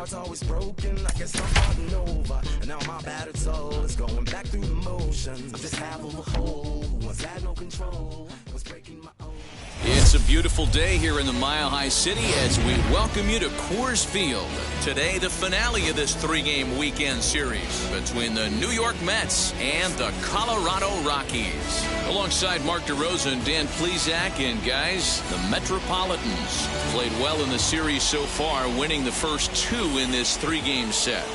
heart's always broken. I guess I'm starting over, and now my battered soul is going back through the motions. I'm just half of a whole, once had no control, was breaking my own. It's a beautiful day here in the Mile High City as we welcome you to Coors Field. Today, the finale of this three-game weekend series between the New York Mets and the Colorado Rockies. Alongside Mark DeRosa and Dan Plesac, and guys, the Metropolitans played well in the series so far, winning the first two in this three-game set.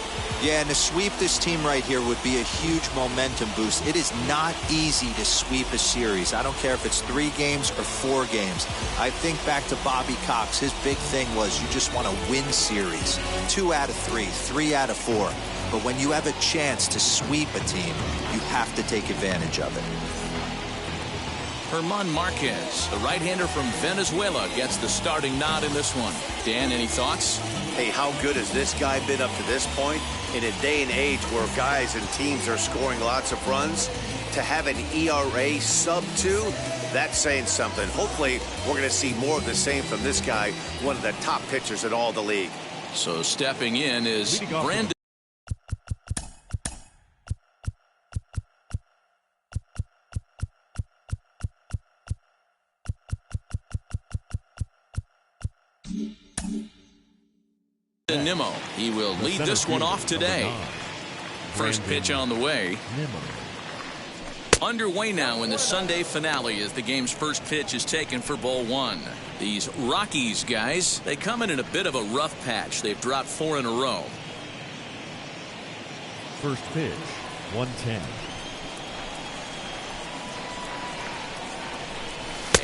Yeah, and to sweep this team right here would be a huge momentum boost. It is not easy to sweep a series. I don't care if it's 3 games or 4 games. I think back to Bobby Cox. His big thing was you just want to win series. 2 out of 3, 3 out of 4. But when you have a chance to sweep a team, you have to take advantage of it. German Marquez, the right-hander from Venezuela, gets the starting nod in this one. Dan, any thoughts? Hey, how good has this guy been up to this point? In a day and age where guys and teams are scoring lots of runs, to have an ERA sub-2, that's saying something. Hopefully, we're going to see more of the same from this guy, one of the top pitchers in all the league. So stepping in is Brandon. Nimmo. He will lead this one off today. First pitch on the way. Underway now in the Sunday finale as the game's first pitch is taken for ball 1. These Rockies guys, they come in a bit of a rough patch. They've dropped 4 in a row. First pitch, 110.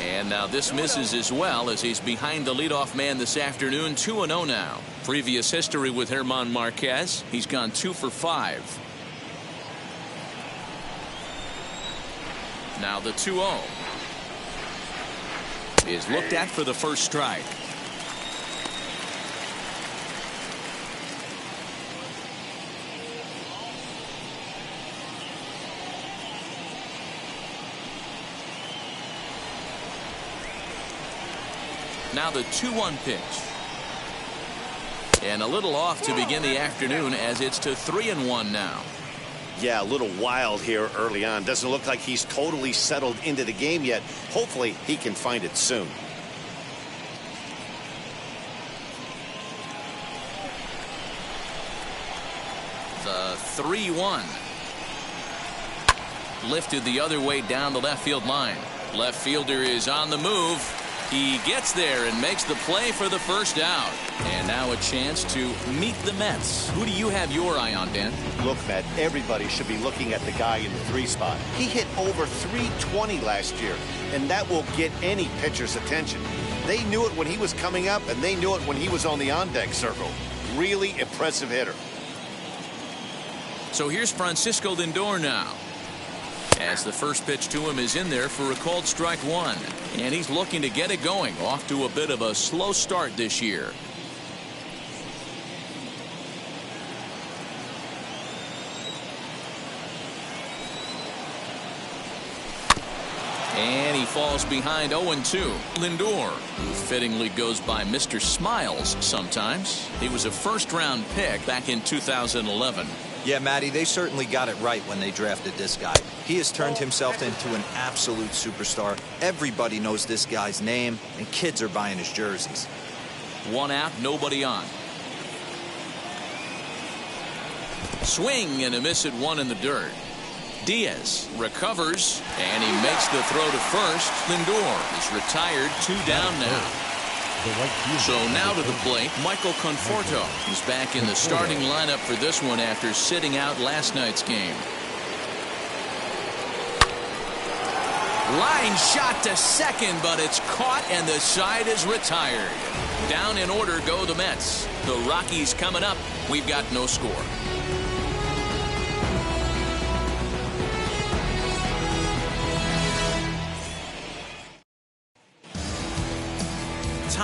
And now this misses as well as he's behind the leadoff man this afternoon. 2-0 now. Previous history with German Marquez. He's gone 2 for 5. Now the 2-0 is looked at for the first strike. Now the 2-1 pitch. And a little off to begin the afternoon as it's to 3-1 now. Yeah, a little wild here early on. Doesn't look like he's totally settled into the game yet. Hopefully he can find it soon. The 3-1. Lifted the other way down the left field line. Left fielder is on the move. He gets there and makes the play for the first out. And now a chance to meet the Mets. Who do you have your eye on, Dan? Look, Matt, everybody should be looking at the guy in the 3 spot. He hit over 320 last year, and that will get any pitcher's attention. They knew it when he was coming up, and they knew it when he was on the on-deck circle. Really impressive hitter. So here's Francisco Lindor now, as the first pitch to him is in there for a called strike 1. And he's looking to get it going. Off to a bit of a slow start this year. And he falls behind 0-2. Lindor, who fittingly goes by Mr. Smiles sometimes. He was a first-round pick back in 2011. Yeah, Matty, they certainly got it right when they drafted this guy. He has turned himself into an absolute superstar. Everybody knows this guy's name, and kids are buying his jerseys. 1 out, nobody on. Swing and a miss at 1 in the dirt. Diaz recovers, and he makes the throw to first. Lindor is retired, 2 down now. So now to the plate, Michael Conforto. He's back in the starting lineup for this one after sitting out last night's game. Line shot to second, but it's caught and the side is retired. Down in order go the Mets. The Rockies coming up. We've got no score.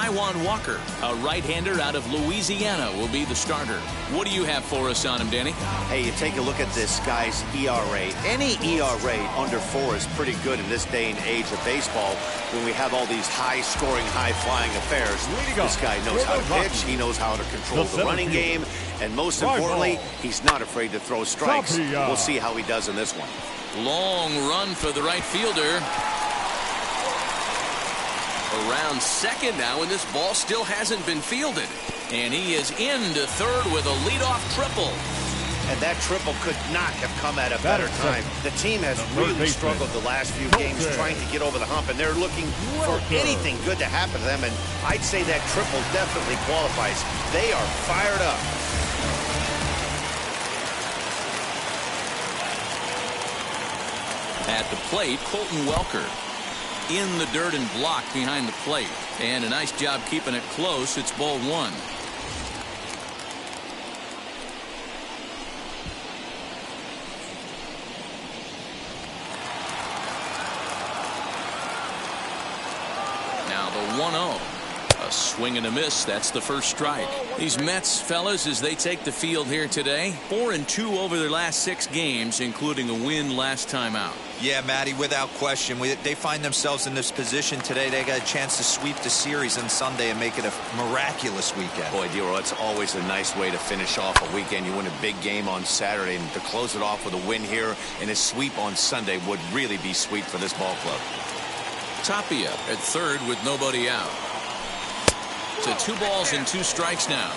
Taijuan Walker, a right-hander out of Louisiana, will be the starter. What do you have for us on him, Danny? Hey, you take a look at this guy's ERA. Any ERA under 4 is pretty good in this day and age of baseball when we have all these high-scoring, high-flying affairs. This guy knows how to pitch. He knows how to control the running game. And most importantly, he's not afraid to throw strikes. We'll see how he does in this one. Long run for the right fielder. Around second now, and this ball still hasn't been fielded. And he is into third with a leadoff triple. And that triple could not have come at a better time. The team has really struggled the last few games trying to get over the hump, and they're looking for anything good to happen to them. And I'd say that triple definitely qualifies. They are fired up. At the plate, Colton Welker. In the dirt and blocked behind the plate. And a nice job keeping it close. It's ball 1. Now the 1-0. A swing and a miss. That's the first strike. These Mets, fellas, as they take the field here today, 4-2 over their last 6 games, including a win last time out. Yeah, Matty, without question. They find themselves in this position today. They got a chance to sweep the series on Sunday and make it a miraculous weekend. Boy, Dero, it's always a nice way to finish off a weekend. You win a big game on Saturday, and to close it off with a win here and a sweep on Sunday would really be sweet for this ball club. Tapia at third with nobody out. To 2 balls and 2 strikes now.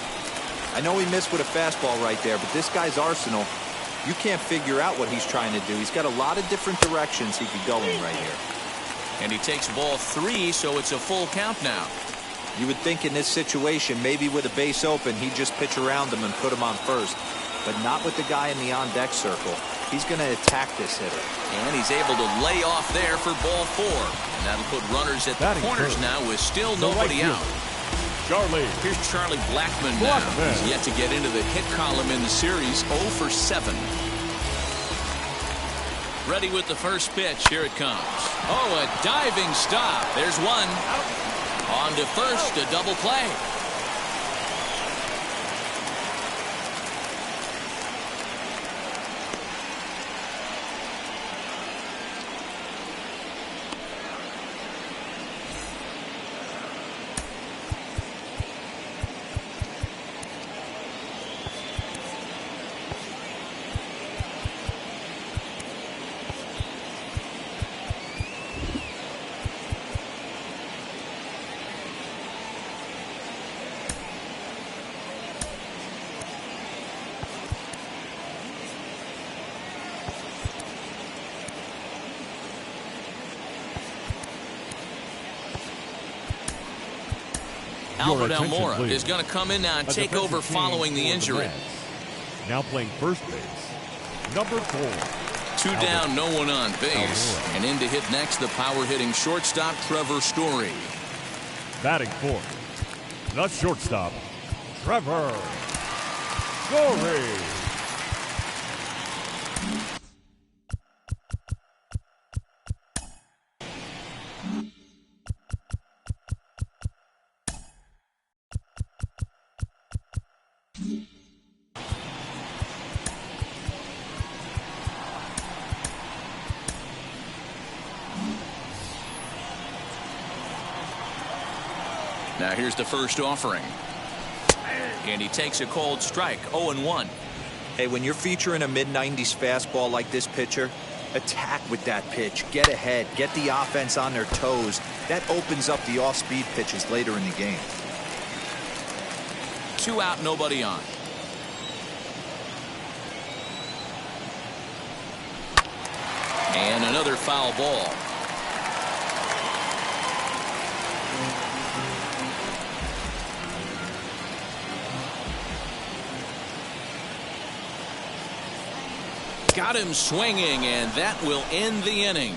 I know he missed with a fastball right there, but this guy's arsenal, you can't figure out what he's trying to do. He's got a lot of different directions he could go in right here. And he takes ball 3, so it's a full count now. You would think in this situation, maybe with a base open, he'd just pitch around him and put him on first. But not with the guy in the on-deck circle. He's going to attack this hitter. And he's able to lay off there for ball 4. And that'll put runners at the corners now with still nobody out. Here's Charlie Blackmon now. He's yet to get into the hit column in the series. 0 for 7. Ready with the first pitch. Here it comes. Oh, a diving stop. There's one. On to first, a double play. Albert Almora is going to come in now and take over following the injury. Now playing first base, number 4. 2 down, no one on base. And in to hit next, the power-hitting shortstop, Trevor Story. Batting 4th, the shortstop, Trevor Story. Now here's the first offering. And he takes a cold strike. 0-1. Hey, when you're featuring a mid-90s fastball like this pitcher, attack with that pitch. Get ahead. Get the offense on their toes. That opens up the off-speed pitches later in the game. 2 out, nobody on. And another foul ball. Got him swinging, and that will end the inning.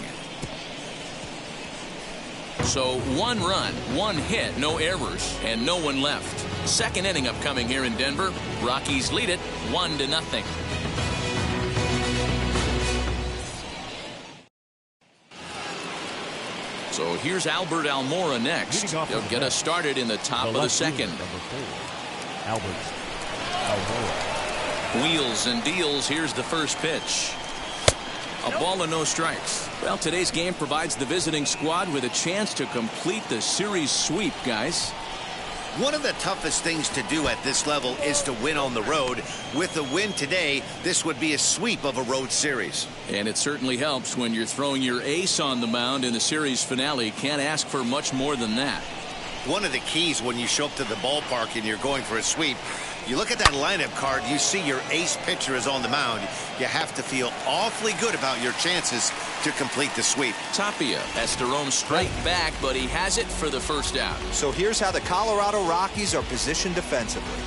So 1 run, 1 hit, no errors, and no one left. Second inning upcoming here in Denver. Rockies lead it 1-0. So here's Albert Almora next. He'll get us started in the top of the second. Number 4, Albert Almora. Wheels and deals. Here's the first pitch. A ball and no strikes. Well, today's game provides the visiting squad with a chance to complete the series sweep, guys. One of the toughest things to do at this level is to win on the road. With the win today, this would be a sweep of a road series. And it certainly helps when you're throwing your ace on the mound in the series finale. Can't ask for much more than that. One of the keys when you show up to the ballpark and you're going for a sweep, you look at that lineup card, you see your ace pitcher is on the mound. You have to feel awfully good about your chances to complete the sweep. Tapia has to roam straight back, but he has it for the first out. So here's how the Colorado Rockies are positioned defensively.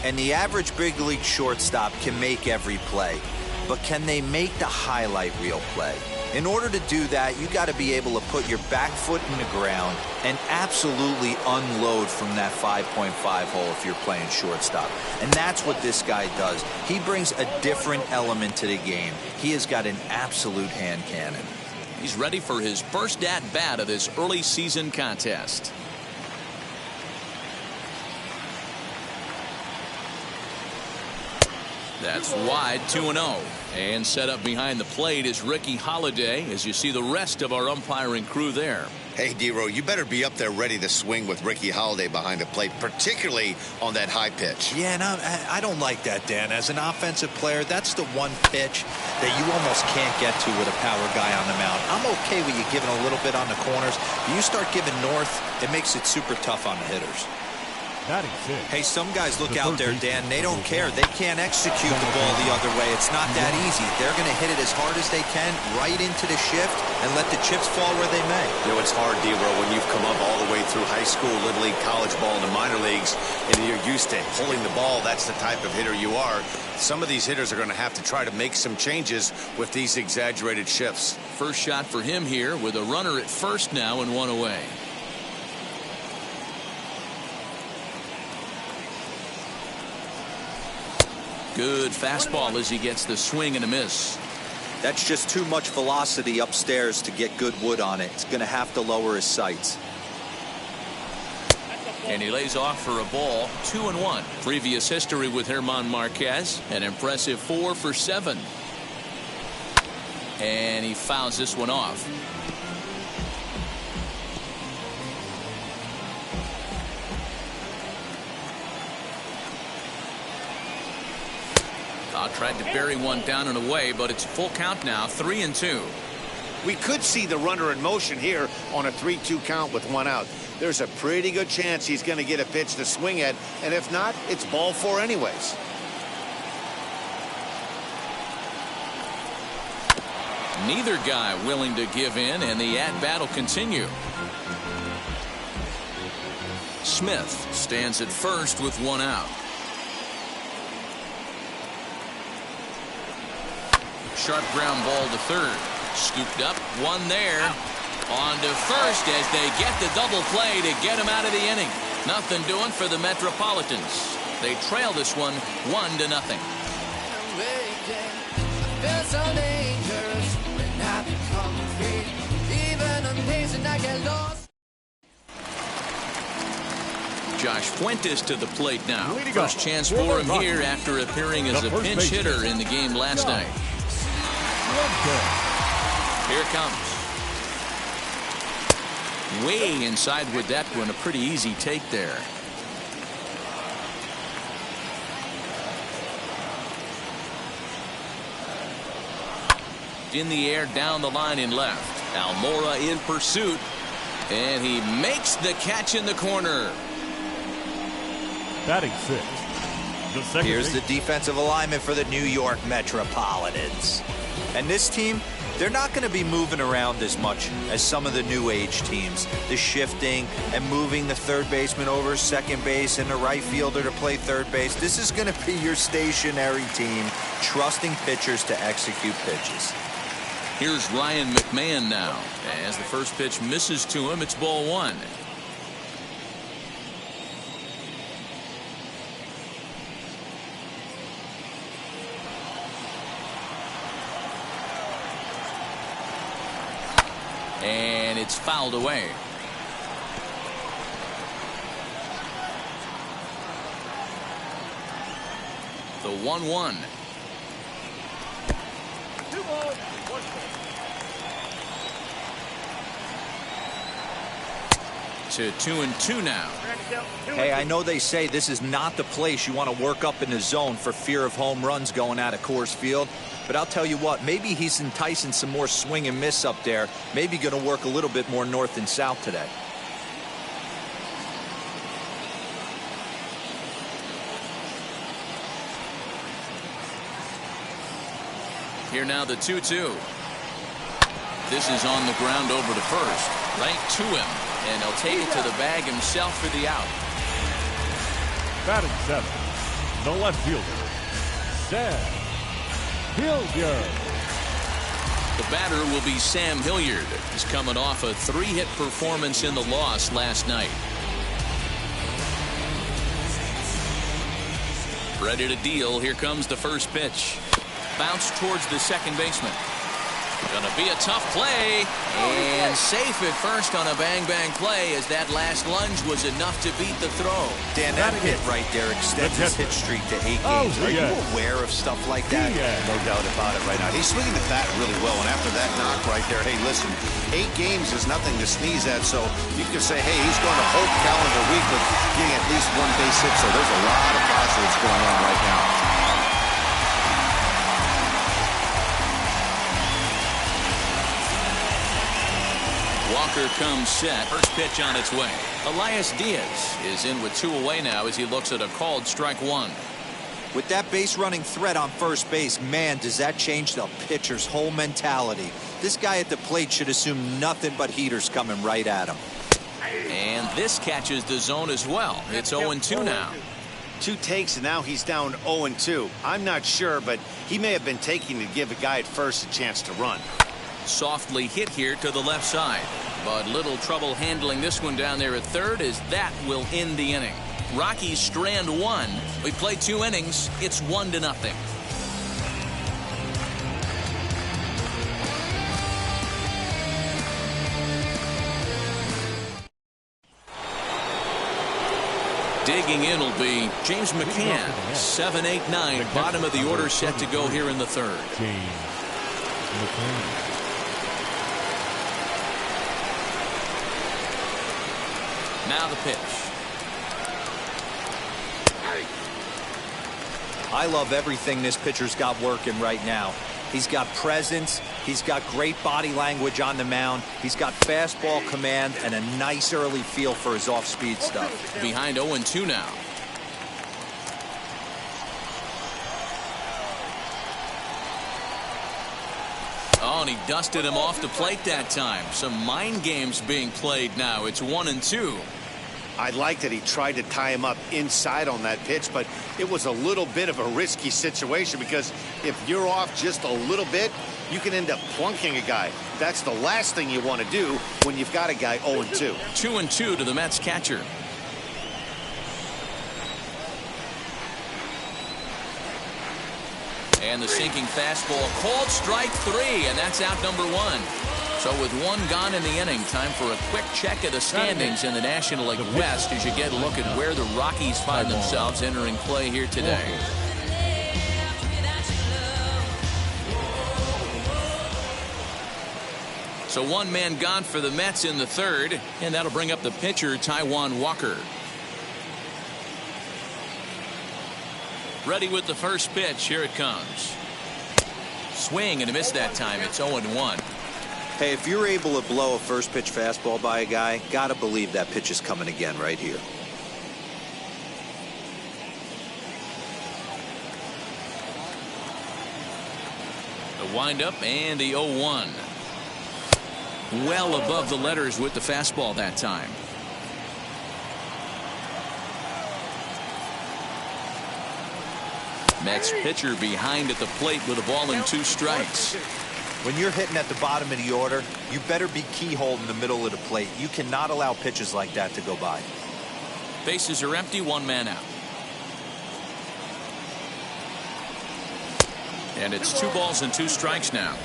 And the average big league shortstop can make every play, but can they make the highlight reel play? In order to do that, you got to be able to put your back foot in the ground and absolutely unload from that 5.5 hole if you're playing shortstop. And that's what this guy does. He brings a different element to the game. He has got an absolute hand cannon. He's ready for his first at-bat of this early season contest. That's wide, 2-0. And set up behind the plate is Ricky Holiday, as you see the rest of our umpiring crew there. Hey, D-Row, you better be up there ready to swing with Ricky Holiday behind the plate, particularly on that high pitch. Yeah, and I don't like that, Dan. As an offensive player, that's the one pitch that you almost can't get to with a power guy on the mound. I'm okay with you giving a little bit on the corners. But you start giving north, it makes it super tough on the hitters. Hey, some guys look out there, Dan. They don't care. They can't execute the ball the other way. It's not that easy. They're going to hit it as hard as they can right into the shift and let the chips fall where they may. You know, it's hard, D-Row, when you've come up all the way through high school, little league, college ball, and the minor leagues, and you're used to pulling the ball. That's the type of hitter you are. Some of these hitters are going to have to try to make some changes with these exaggerated shifts. First shot for him here with a runner at first now and one away. Good fastball as he gets the swing and a miss. That's just too much velocity upstairs to get good wood on it. It's going to have to lower his sights. And he lays off for a ball, 2-1. Previous history with German Marquez, an impressive 4 for 7. And he fouls this one off. Tried to bury one down and away, but it's full count now, 3-2. We could see the runner in motion here on a 3-2 count with one out. There's a pretty good chance he's going to get a pitch to swing at, and if not, it's ball 4 anyways. Neither guy willing to give in, and the at-bat will continue. Smith stands at first with one out. Sharp ground ball to third. Scooped up, one there. On to first as they get the double play to get him out of the inning. Nothing doing for the Metropolitans. They trail this one 1-0. Josh Fuentes to the plate now. First chance for him here after appearing as a pinch hitter in the game last night. Here it comes. Way inside with that one. A pretty easy take there. In the air, down the line in left. Almora in pursuit. And he makes the catch in the corner. Batting 6. Here's the defensive alignment for the New York Metropolitans. And this team, they're not going to be moving around as much as some of the new age teams. The shifting and moving the third baseman over second base and the right fielder to play third base. This is going to be your stationary team, trusting pitchers to execute pitches. Here's Ryan McMahon now. As the first pitch misses to him, it's ball 1. And it's fouled away. The 1-1. 2 balls, 1 to 2-2 now. Hey, I know they say this is not the place you want to work up in the zone for fear of home runs going out of Coors Field. But I'll tell you what, maybe he's enticing some more swing and miss up there. Maybe going to work a little bit more north and south today. Here now the 2-2. This is on the ground over to first. Right to him. And he'll take it to the bag himself for the out. Batting 7th, the left fielder, Sam Hilliard. The batter will be Sam Hilliard. He's coming off a 3-hit performance in the loss last night. Ready to deal. Here comes the first pitch. Bounce towards the second baseman. Gonna be a tough play, and safe at first on a bang-bang play as that last lunge was enough to beat the throw. Dan, that hit right there extends his hit streak to 8 games. Are you aware of stuff like that? No doubt about it right now. He's swinging the bat really well, and after that knock right there, hey, listen, 8 games is nothing to sneeze at, so you can say, hey, he's going to whole calendar week with getting at least 1 base hit, so there's a lot of positives going on right now. Walker comes set. First pitch on its way. Elias Diaz is in with 2 away now as he looks at a called strike 1. With that base running threat on first base, man, does that change the pitcher's whole mentality. This guy at the plate should assume nothing but heaters coming right at him. And this catches the zone as well. It's 0-2 now. 2 takes, and now he's down 0-2. I'm not sure, but he may have been taking to give a guy at first a chance to run. Softly hit here to the left side, but little trouble handling this one down there at third as that will end the inning. Rockies strand 1. We played 2 innings. It's 1-0. Digging in will be James McCann. 7, 8, 9. Bottom of the order set to go here in the third. James McCann. Now the pitch. I love everything this pitcher's got working right now. He's got presence. He's got great body language on the mound. He's got fastball command and a nice early feel for his off-speed stuff. Behind 0-2 now. Oh, and he dusted him off the plate that time. Some mind games being played now. It's 1-2. I like that he tried to tie him up inside on that pitch, but it was a little bit of a risky situation because if you're off just a little bit, you can end up plunking a guy. That's the last thing you want to do when you've got a guy 0-2. 2-2 to the Mets catcher. And the sinking fastball called strike 3, and that's out number 1. So with 1 gone in the inning, time for a quick check of the standings in the National League West as you get a look at where the Rockies find themselves entering play here today. So 1 man gone for the Mets in the third, and that'll bring up the pitcher, Taijuan Walker. Ready with the first pitch. Here it comes. Swing and a miss that time. It's 0-1. Hey, if you're able to blow a first pitch fastball by a guy, gotta believe that pitch is coming again right here. The windup and the 0-1. Well above the letters with the fastball that time. Mets pitcher behind at the plate with a ball and 2 strikes. When you're hitting at the bottom of the order, you better be keyhole in the middle of the plate. You cannot allow pitches like that to go by. Bases are empty, 1 man out. And it's 2 balls and 2 strikes now.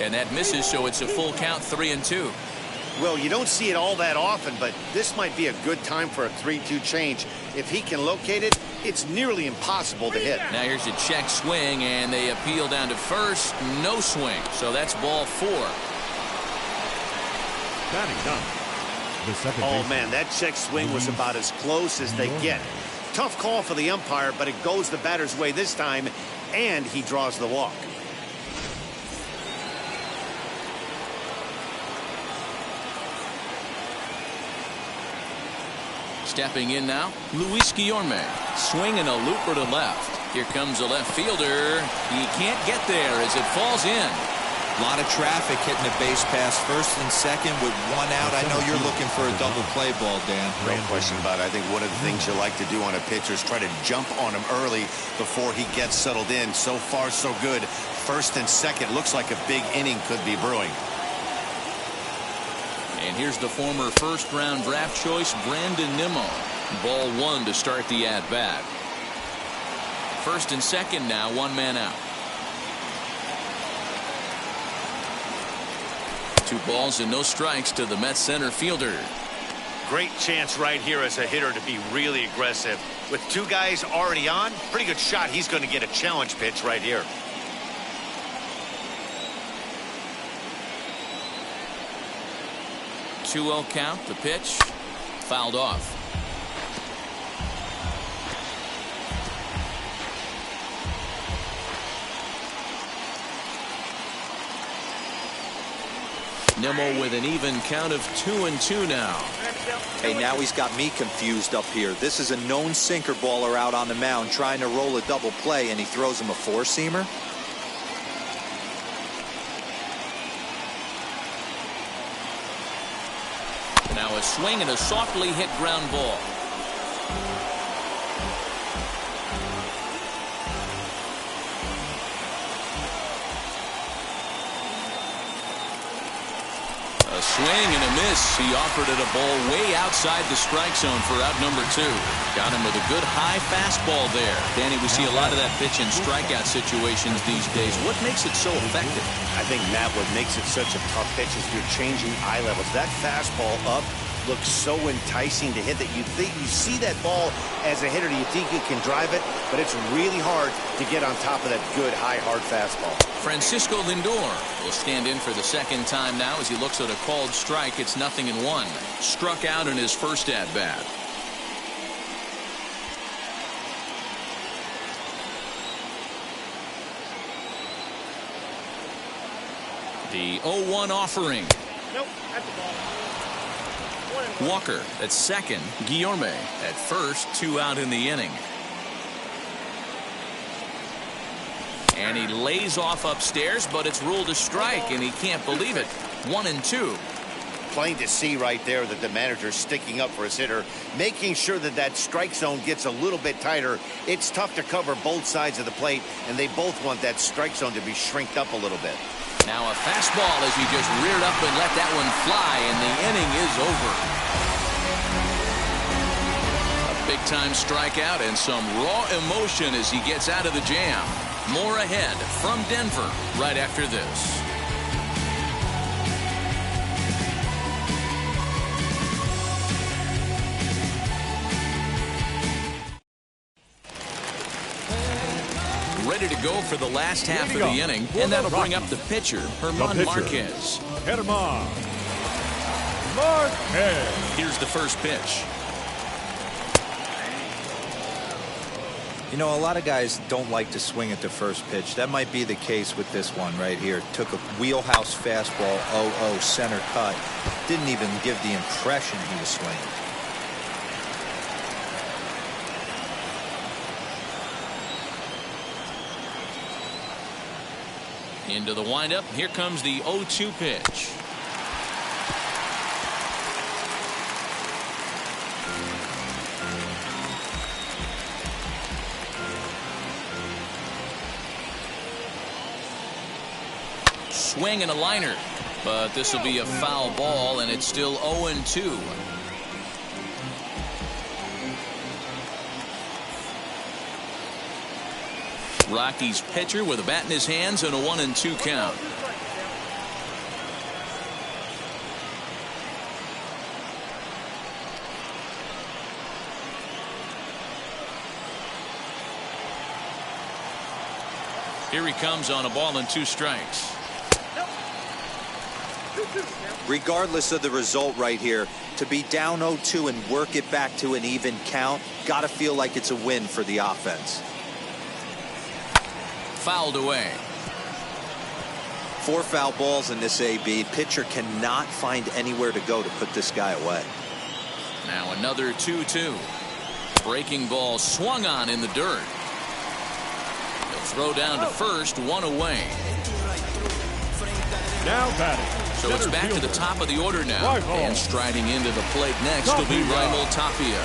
And that misses, so it's a full count, 3-2. Well, you don't see it all that often, but this might be a good time for a 3-2 change. If he can locate it, it's nearly impossible to hit. Now here's a check swing, and they appeal down to first. No swing, so that's ball 4. Batting done. The second Oh, baseman. man, that check swing was about as close as they get. Tough call for the umpire, but it goes the batter's way this time, and he draws the walk. Stepping in now, Luis Guillorme. Swing and a looper to left. Here comes a left fielder. He can't get there as it falls in. A lot of traffic hitting the base pass first and second with one out. I know you're looking for a double play ball, Dan. No question about it. I think one of the things you like to do on a pitcher is try to jump on him early before he gets settled in. So far, so good. First and second. Looks like a big inning could be brewing. And here's the former first-round draft choice, Brandon Nimmo. Ball 1 to start the at-bat. First and second now, one man out. 2 balls and no strikes to the Mets center fielder. Great chance right here as a hitter to be really aggressive. With 2 guys already on, pretty good shot. He's going to get a challenge pitch right here. Two-0 count. The pitch fouled off. Nimmo with an even count of 2-2 now. Hey, now he's got me confused up here. This is a known sinker baller out on the mound trying to roll a double play, and he throws him a four-seamer. Now a swing and a softly hit ground ball. A swing and a miss. He offered it a ball way outside the strike zone for out number 2. Got him with a good high fastball there. Danny, we see a lot of that pitch in strikeout situations these days. What makes it so effective? I think, Matt, what makes it such a tough pitch is you're changing eye levels. That fastball up looks so enticing to hit that you see that ball as a hitter, you think you can drive it, but it's really hard to get on top of that good high hard fastball. Francisco Lindor will stand in for the second time now as he looks at a called strike. It's 0-1. Struck out in his first at bat. The 0-1 offering. Nope, that's the ball. Walker at second. Guillorme at first. 2 out in the inning. And he lays off upstairs, but it's ruled a strike, and he can't believe it. 1-2. Plain to see right there that the manager's sticking up for his hitter, making sure that that strike zone gets a little bit tighter. It's tough to cover both sides of the plate, and they both want that strike zone to be shrinked up a little bit. Now a fastball as he just reared up and let that one fly, and the inning is over. A big-time strikeout and some raw emotion as he gets out of the jam. More ahead from Denver right after this. Ready to go for the last half of the inning, and that'll bring up the pitcher, Germán Marquez. Germán Marquez. Here's the first pitch. You know, a lot of guys don't like to swing at the first pitch. That might be the case with this one right here. Took a wheelhouse fastball, 0-0 center cut. Didn't even give the impression he was swinging. Into the windup. Here comes the 0-2 pitch. Swing and a liner, but this will be a foul ball, and it's still 0-2. Rockies pitcher with a bat in his hands and a 1-2 count. Here he comes on a ball and 2 strikes. Regardless of the result right here, to be down 0-2 and work it back to an even count, gotta feel like it's a win for the offense. Fouled away. 4 foul balls in this AB. Pitcher cannot find anywhere to go to put this guy away. Now another 2-2. Breaking ball swung on in the dirt. He'll throw down to first, 1 away. Now batting. So it's back to the top of the order now. And striding into the plate next will be Raimel Tapia.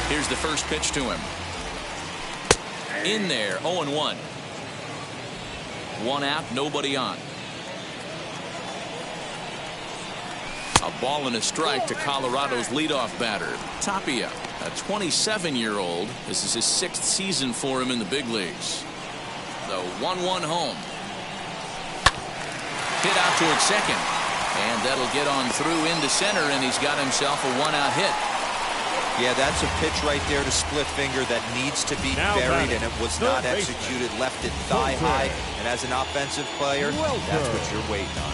Here's the first pitch to him. In there, 0-1. 1 out, nobody on. A ball and a strike to Colorado's leadoff batter, Tapia, a 27-year-old. This is his 6th season for him in the big leagues. The 1-1 home. Hit out towards second. And that'll get on through into center, and he's got himself a 1-out hit. Yeah, that's a pitch right there to split finger that needs to be buried, and it was not executed. Left it thigh high, and as an offensive player, that's what you're waiting on.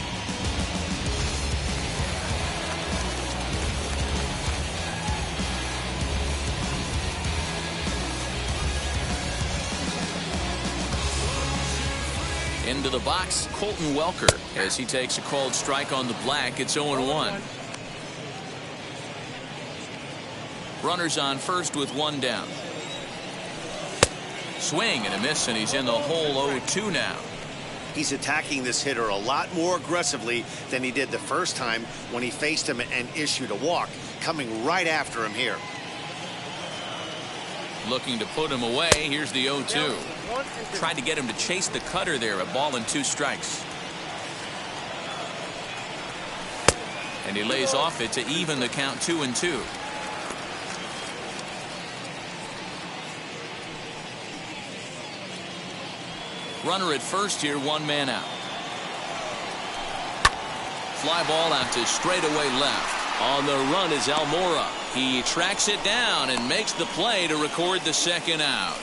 Into the box, Colton Welker, as he takes a called strike on the black. It's 0-1. Runners on first with 1 down. Swing and a miss, and he's in the hole. 0-2 now. He's attacking this hitter a lot more aggressively than he did the first time when he faced him and issued a walk. Coming right after him here. Looking to put him away. Here's the 0-2. Tried to get him to chase the cutter there. A ball and 2 strikes. And he lays off it to even the count 2-2. Runner at first here, 1 man out. Fly ball out to straightaway left. On the run is Almora. He tracks it down and makes the play to record the 2nd out.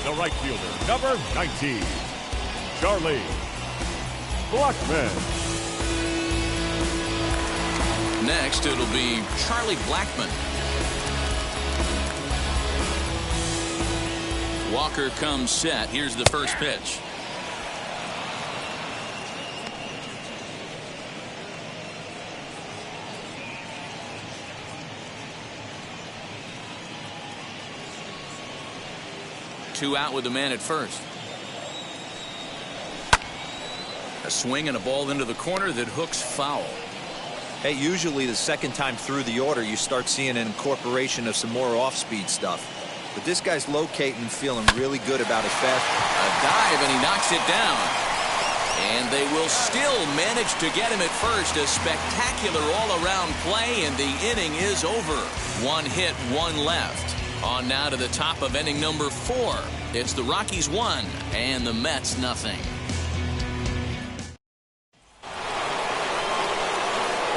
The right fielder, number 19, Charlie Blackmon. Next, it'll be Charlie Blackmon. Walker comes set. Here's the first pitch. Two out with the man at first. A swing and a ball into the corner that hooks foul. Hey, usually the second time through the order, you start seeing an incorporation of some more off-speed stuff. But this guy's locating and feeling really good about his fastball. A dive, and he knocks it down. And they will still manage to get him at first. A spectacular all-around play, and the inning is over. 1 hit, 1 left. On now to the top of inning number 4. It's the Rockies 1 and the Mets nothing.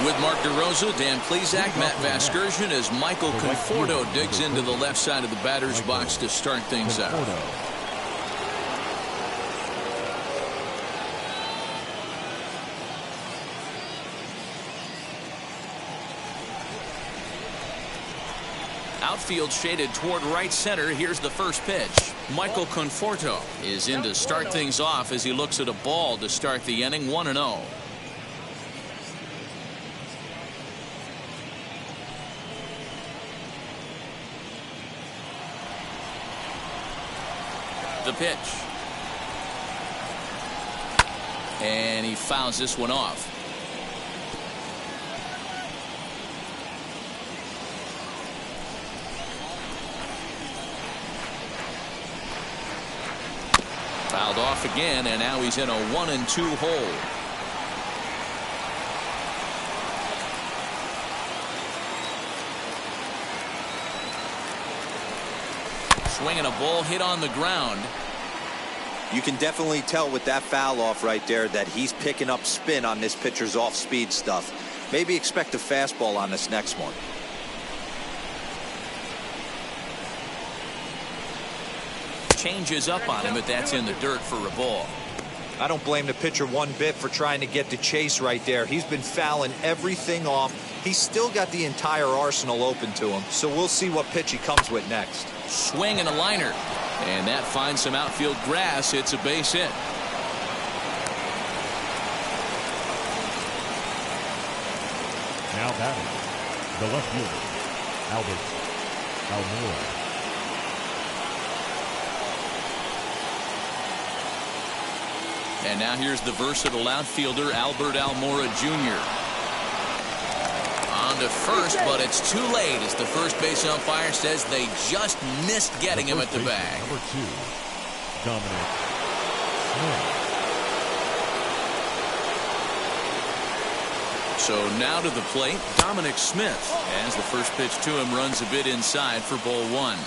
With Mark DeRosa, Dan Plesac, Matt Vasgersian, as Michael Conforto digs into the left side of the batter's box to start things out. Outfield shaded toward right center. Here's the first pitch. Michael Conforto is in to start things off as he looks at a ball to start the inning. 1-0. The pitch. And he fouls this one off. Fouled off again, and now he's in a 1-2 hole. Swinging a ball hit on the ground. You can definitely tell with that foul off right there that he's picking up spin on this pitcher's off-speed stuff. Maybe expect a fastball on this next one. changes up on him, but that's in the dirt for a ball. I don't blame the pitcher one bit for trying to get the chase right there. He's been fouling everything off. He's still got the entire arsenal open to him, so we'll see what pitch he comes with next. Swing and a liner, and that finds some outfield grass. It's a base hit. Now batting, the left fielder, Albert Almora. And now here's the versatile outfielder, Albert Almora Jr. On to first, but it's too late as the first base umpire says they just missed getting him at the bag. Number 2, Dominic Smith. So now to the plate, Dominic Smith, as the first pitch to him runs a bit inside for ball 1.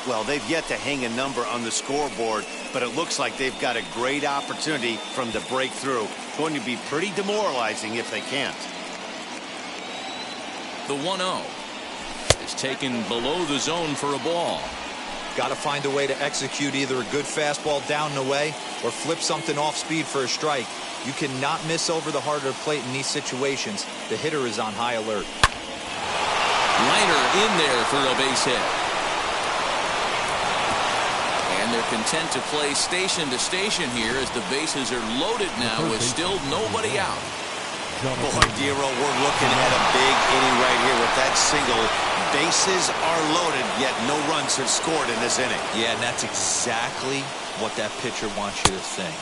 Well, they've yet to hang a number on the scoreboard, but it looks like they've got a great opportunity from the breakthrough. Going to be pretty demoralizing if they can't. The 1-0 is taken below the zone for a ball. Got to find a way to execute either a good fastball down and away or flip something off speed for a strike. You cannot miss over the heart of the plate in these situations. The hitter is on high alert. Liner in there for a base hit. And they're content to play station to station here as the bases are loaded now with still nobody out. Boy, Dero, we're looking at a big inning right here with that single. Bases are loaded, yet no runs have scored in this inning. Yeah, and that's exactly what that pitcher wants you to think.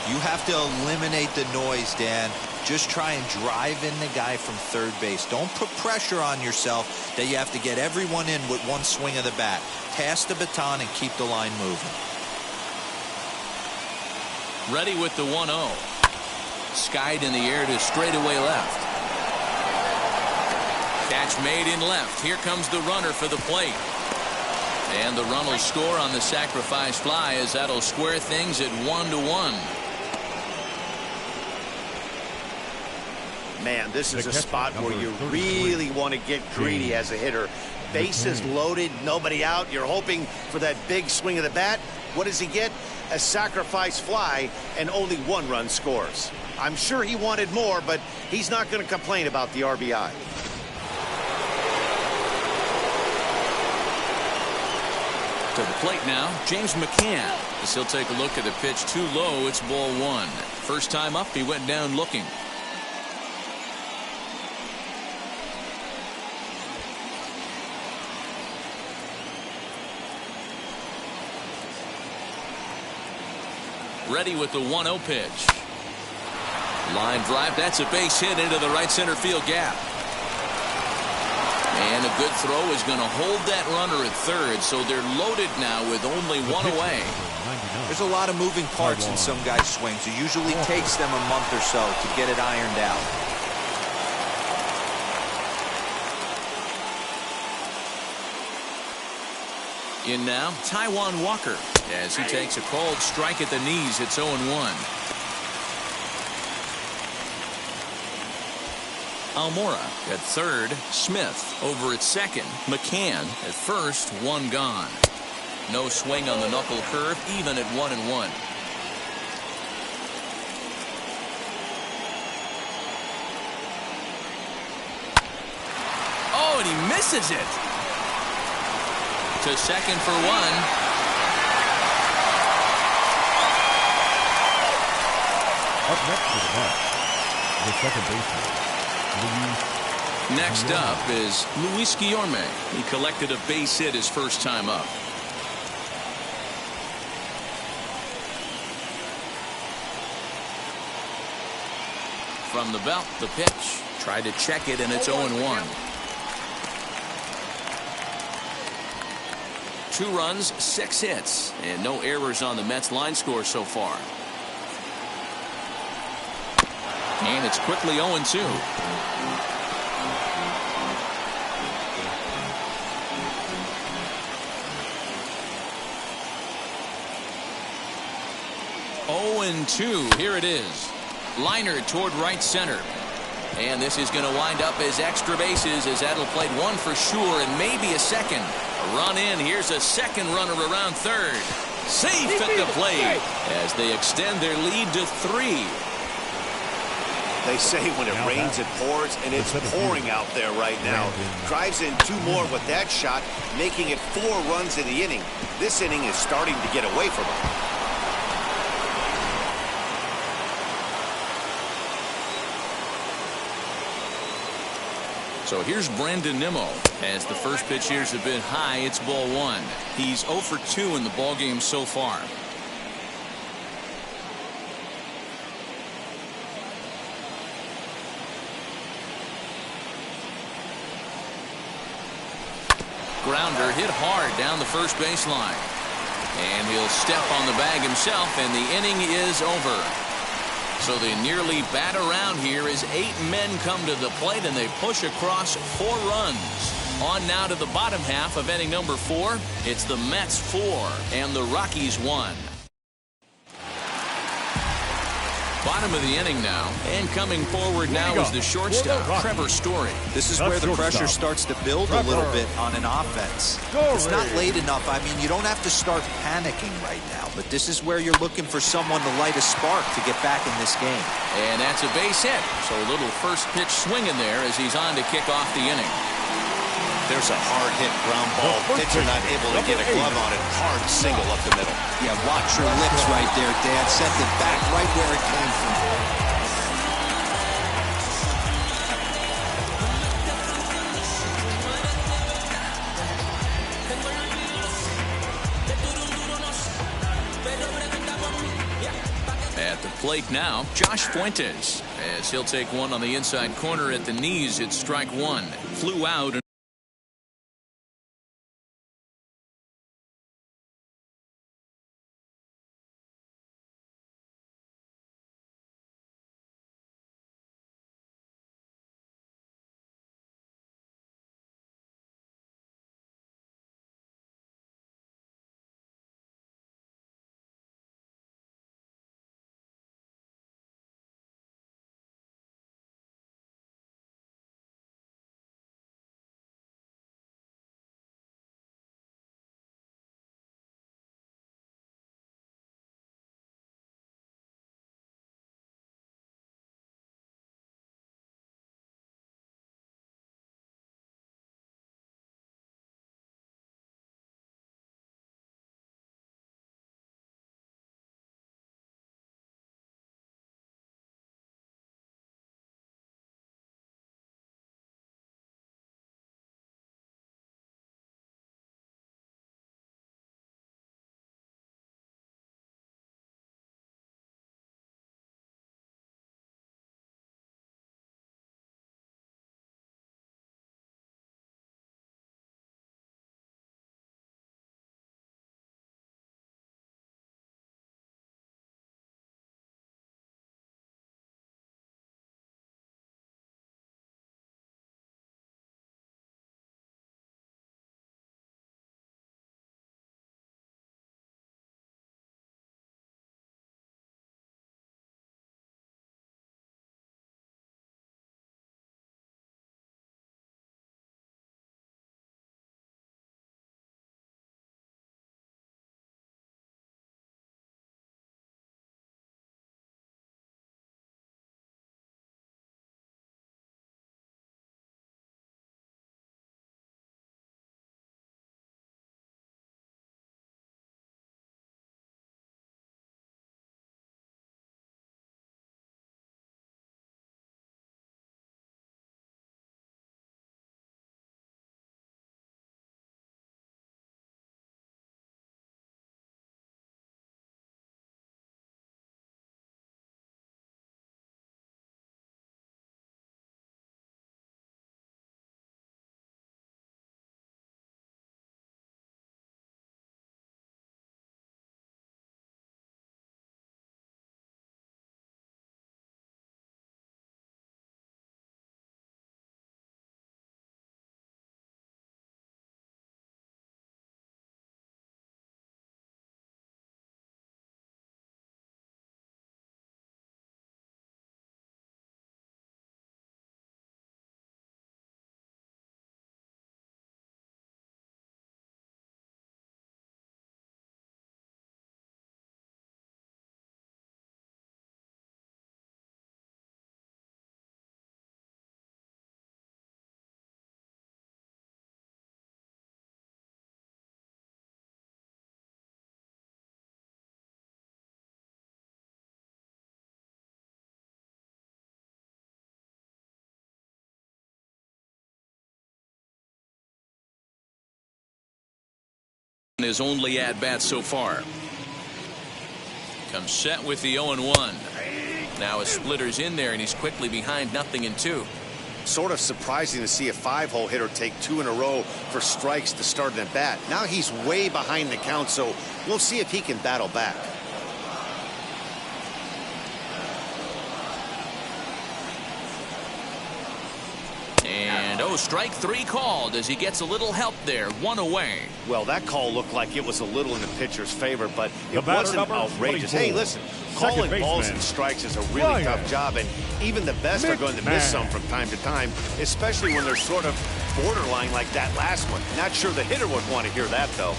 You have to eliminate the noise, Dan. Just try and drive in the guy from third base. Don't put pressure on yourself that you have to get everyone in with one swing of the bat. Pass the baton and keep the line moving. Ready with the 1-0. Skied in the air to straightaway left. Catch made in left. Here comes the runner for the plate. And the run will score on the sacrifice fly as that'll square things at 1-1. Man, this is a spot where you really want to get greedy as a hitter. Bases loaded, nobody out. You're hoping for that big swing of the bat. What does he get? A sacrifice fly, and only one run scores. I'm sure he wanted more, but he's not going to complain about the RBI. To the plate now, James McCann. As he'll take a look at the pitch too low, it's ball 1. First time up, he went down looking. Ready with the 1-0 pitch. Line drive, that's a base hit into the right center field gap. And a good throw is going to hold that runner at third, so they're loaded now with only one away. There's a lot of moving parts in some guys' swings. It usually takes them a month or so to get it ironed out. In now, Taijuan Walker, as he takes a called strike at the knees. It's 0-1. Almora at third, Smith over at second, McCann at first, one gone. No swing on the knuckle curve, even at 1-1. Oh, and he misses it. To second for one. Up next to the bat, the second baseman, Luis. Next up is Luis Guillorme. He collected a base hit his first time up. From the belt, the pitch. Tried to check it, and it's 0-1. 2 runs, 6 hits, and no errors on the Mets line score so far. And it's quickly 0-2. Here it is. Liner toward right center. And this is going to wind up as extra bases, as that'll play one for sure and maybe a second. A run in. Here's a second runner around third. Safe at the plate as they extend their lead to 3. They say when it rains, it pours, and it's pouring out there right now. Drives in 2 more with that shot, making it 4 runs in the inning. This inning is starting to get away from him. So here's Brandon Nimmo. As the first pitch here has been high, it's ball 1. He's 0 for 2 in the ballgame so far. Grounder hit hard down the first baseline. And he'll step on the bag himself, and the inning is over. So they nearly bat around here as 8 men come to the plate, and they push across 4 runs. On now to the bottom half of inning number 4. It's the Mets 4 and the Rockies 1. Bottom of the inning now, and coming forward now is the shortstop, Trevor Story. This is where the pressure starts to build a little bit on an offense. It's not late enough. I mean, you don't have to start panicking right now, but this is where you're looking for someone to light a spark to get back in this game. And that's a base hit. So a little first pitch swinging there as he's on to kick off the inning. There's a hard hit ground ball. Pitcher not able to get a glove on it. Hard single up the middle. Yeah, watch your lips right there, Dad. Sent it back right where it came from. At the plate now, Josh Fuentes, as he'll take one on the inside corner at the knees. It's strike 1. Flew out. His only at-bat so far. Comes set with the 0-1. Now a splitter's in there, and he's quickly behind 0-2. Sort of surprising to see a 5-hole hitter take 2 in a row for strikes to start an at-bat. Now he's way behind the count, so we'll see if he can battle back. And strike 3 called as he gets a little help there. 1 away. Well, that call looked like it was a little in the pitcher's favor, but it wasn't outrageous. Hey, listen, calling balls and strikes is a really tough job, and even the best are going to miss some from time to time, especially when they're sort of borderline like that last one. Not sure the hitter would want to hear that, though.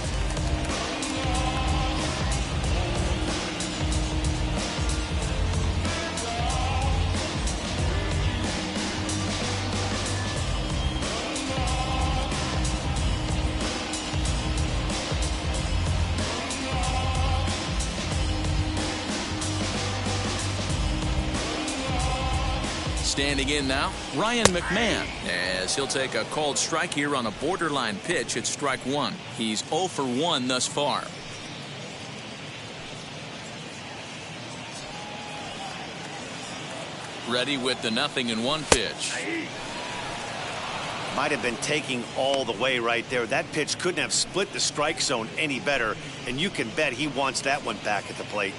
Standing in now, Ryan McMahon, as he'll take a called strike here on a borderline pitch at strike 1. He's 0 for 1 thus far. Ready with the 0-1 pitch. Might have been taking all the way right there. That pitch couldn't have split the strike zone any better, and you can bet he wants that one back at the plate.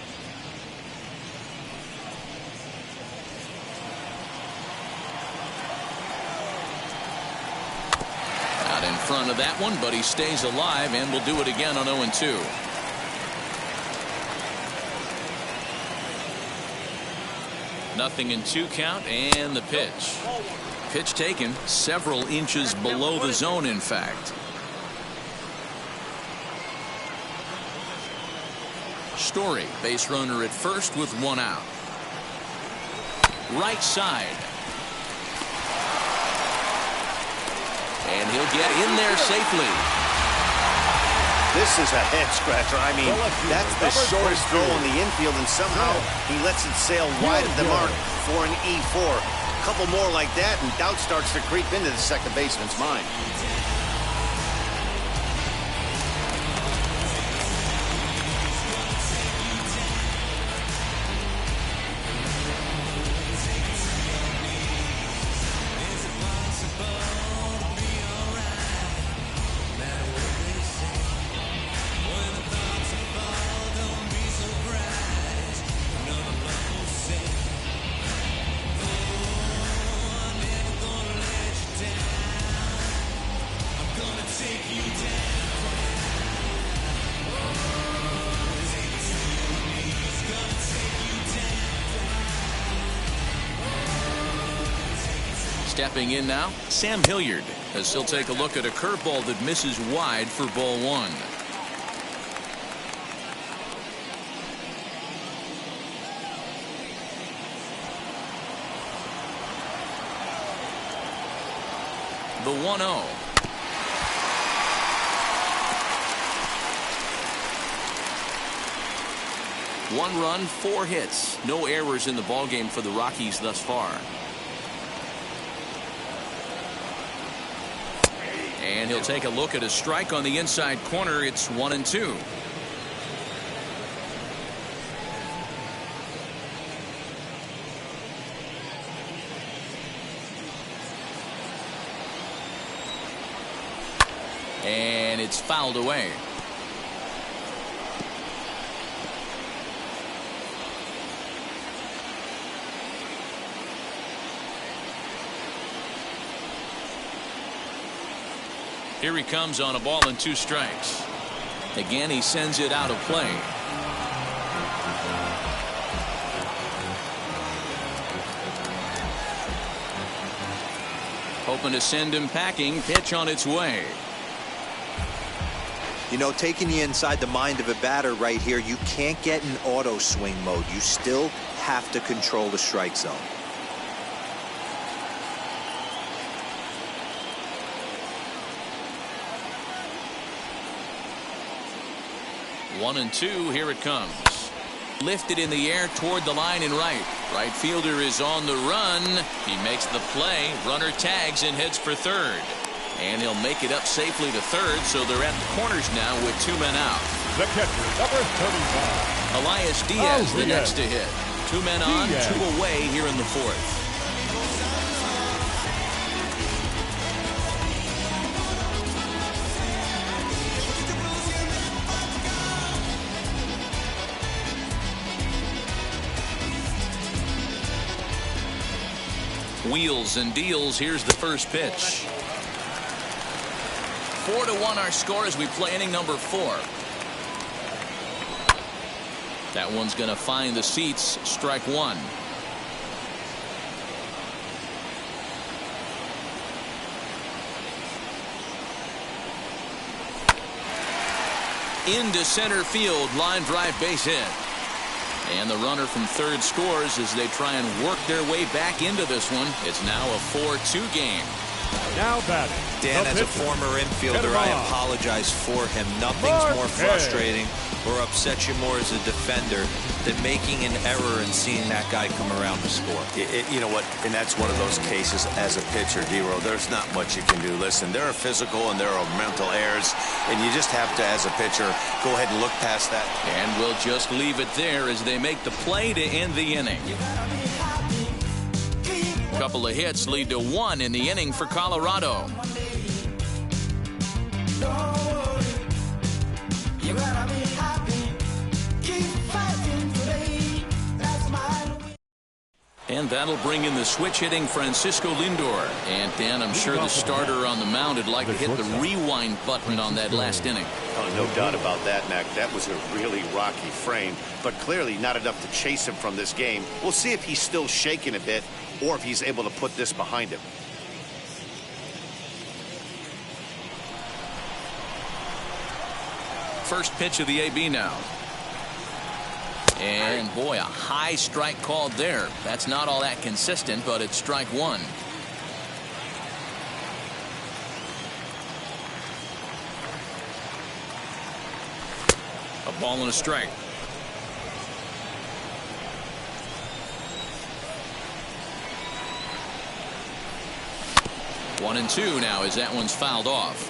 In front of that one, but he stays alive and will do it again on 0-2. Nothing in 2 count, and the pitch. Pitch taken several inches below the zone, in fact. Story, base runner at first with 1 out. Right side. And he'll get in there safely. This is a head scratcher. I mean, that's the shortest throw on the infield, and somehow he lets it sail wide of the mark for an E4. A couple more like that, and doubt starts to creep into the second baseman's mind. Stepping in now, Sam Hilliard, as he'll take a look at a curveball that misses wide for ball 1. The 1-0. One run, 4 hits. No errors in the ballgame for the Rockies thus far. And he'll take a look at a strike on the inside corner. It's 1-2. And it's fouled away. Here he comes on a ball and 2 strikes. Again, he sends it out of play. Hoping to send him packing. Pitch on its way. You know, taking you inside the mind of a batter right here, you can't get in auto swing mode. You still have to control the strike zone. One and 2, here it comes. Lifted in the air toward the line and right. Right fielder is on the run. He makes the play. Runner tags and heads for third. And he'll make it up safely to third, so they're at the corners now with 2 men out. The catcher, number 35. Elias Diaz, the next to hit. 2 men on, 2 away here in the fourth. Wheels and deals. Here's the first pitch. 4-1 our score as we play inning number 4. That one's going to find the seats. Strike 1. Into center field. Line drive, base hit. And the runner from third scores as they try and work their way back into this one. It's now a 4-2 game. Now batting. Dan, as a former infielder, I apologize for him. Nothing's more frustrating or upsets you more as a defender than making an error and seeing that guy come around to score. You know what? And that's one of those cases as a pitcher, D-Row. There's not much you can do. Listen, there are physical and there are mental errors, and you just have to, as a pitcher, go ahead and look past that. And we'll just leave it there as they make the play to end the inning. A couple of hits lead to 1 in the inning for Colorado. And that'll bring in the switch-hitting Francisco Lindor. And, Dan, I'm sure the starter on the mound would like to hit the rewind button on that last inning. Oh, no doubt about that, Mac. That was a really rocky frame, but clearly not enough to chase him from this game. We'll see if he's still shaking a bit or if he's able to put this behind him. First pitch of the AB now. And, boy, a high strike called there. That's not all that consistent, but it's strike 1. A ball and a strike. One and 2 now as that one's fouled off.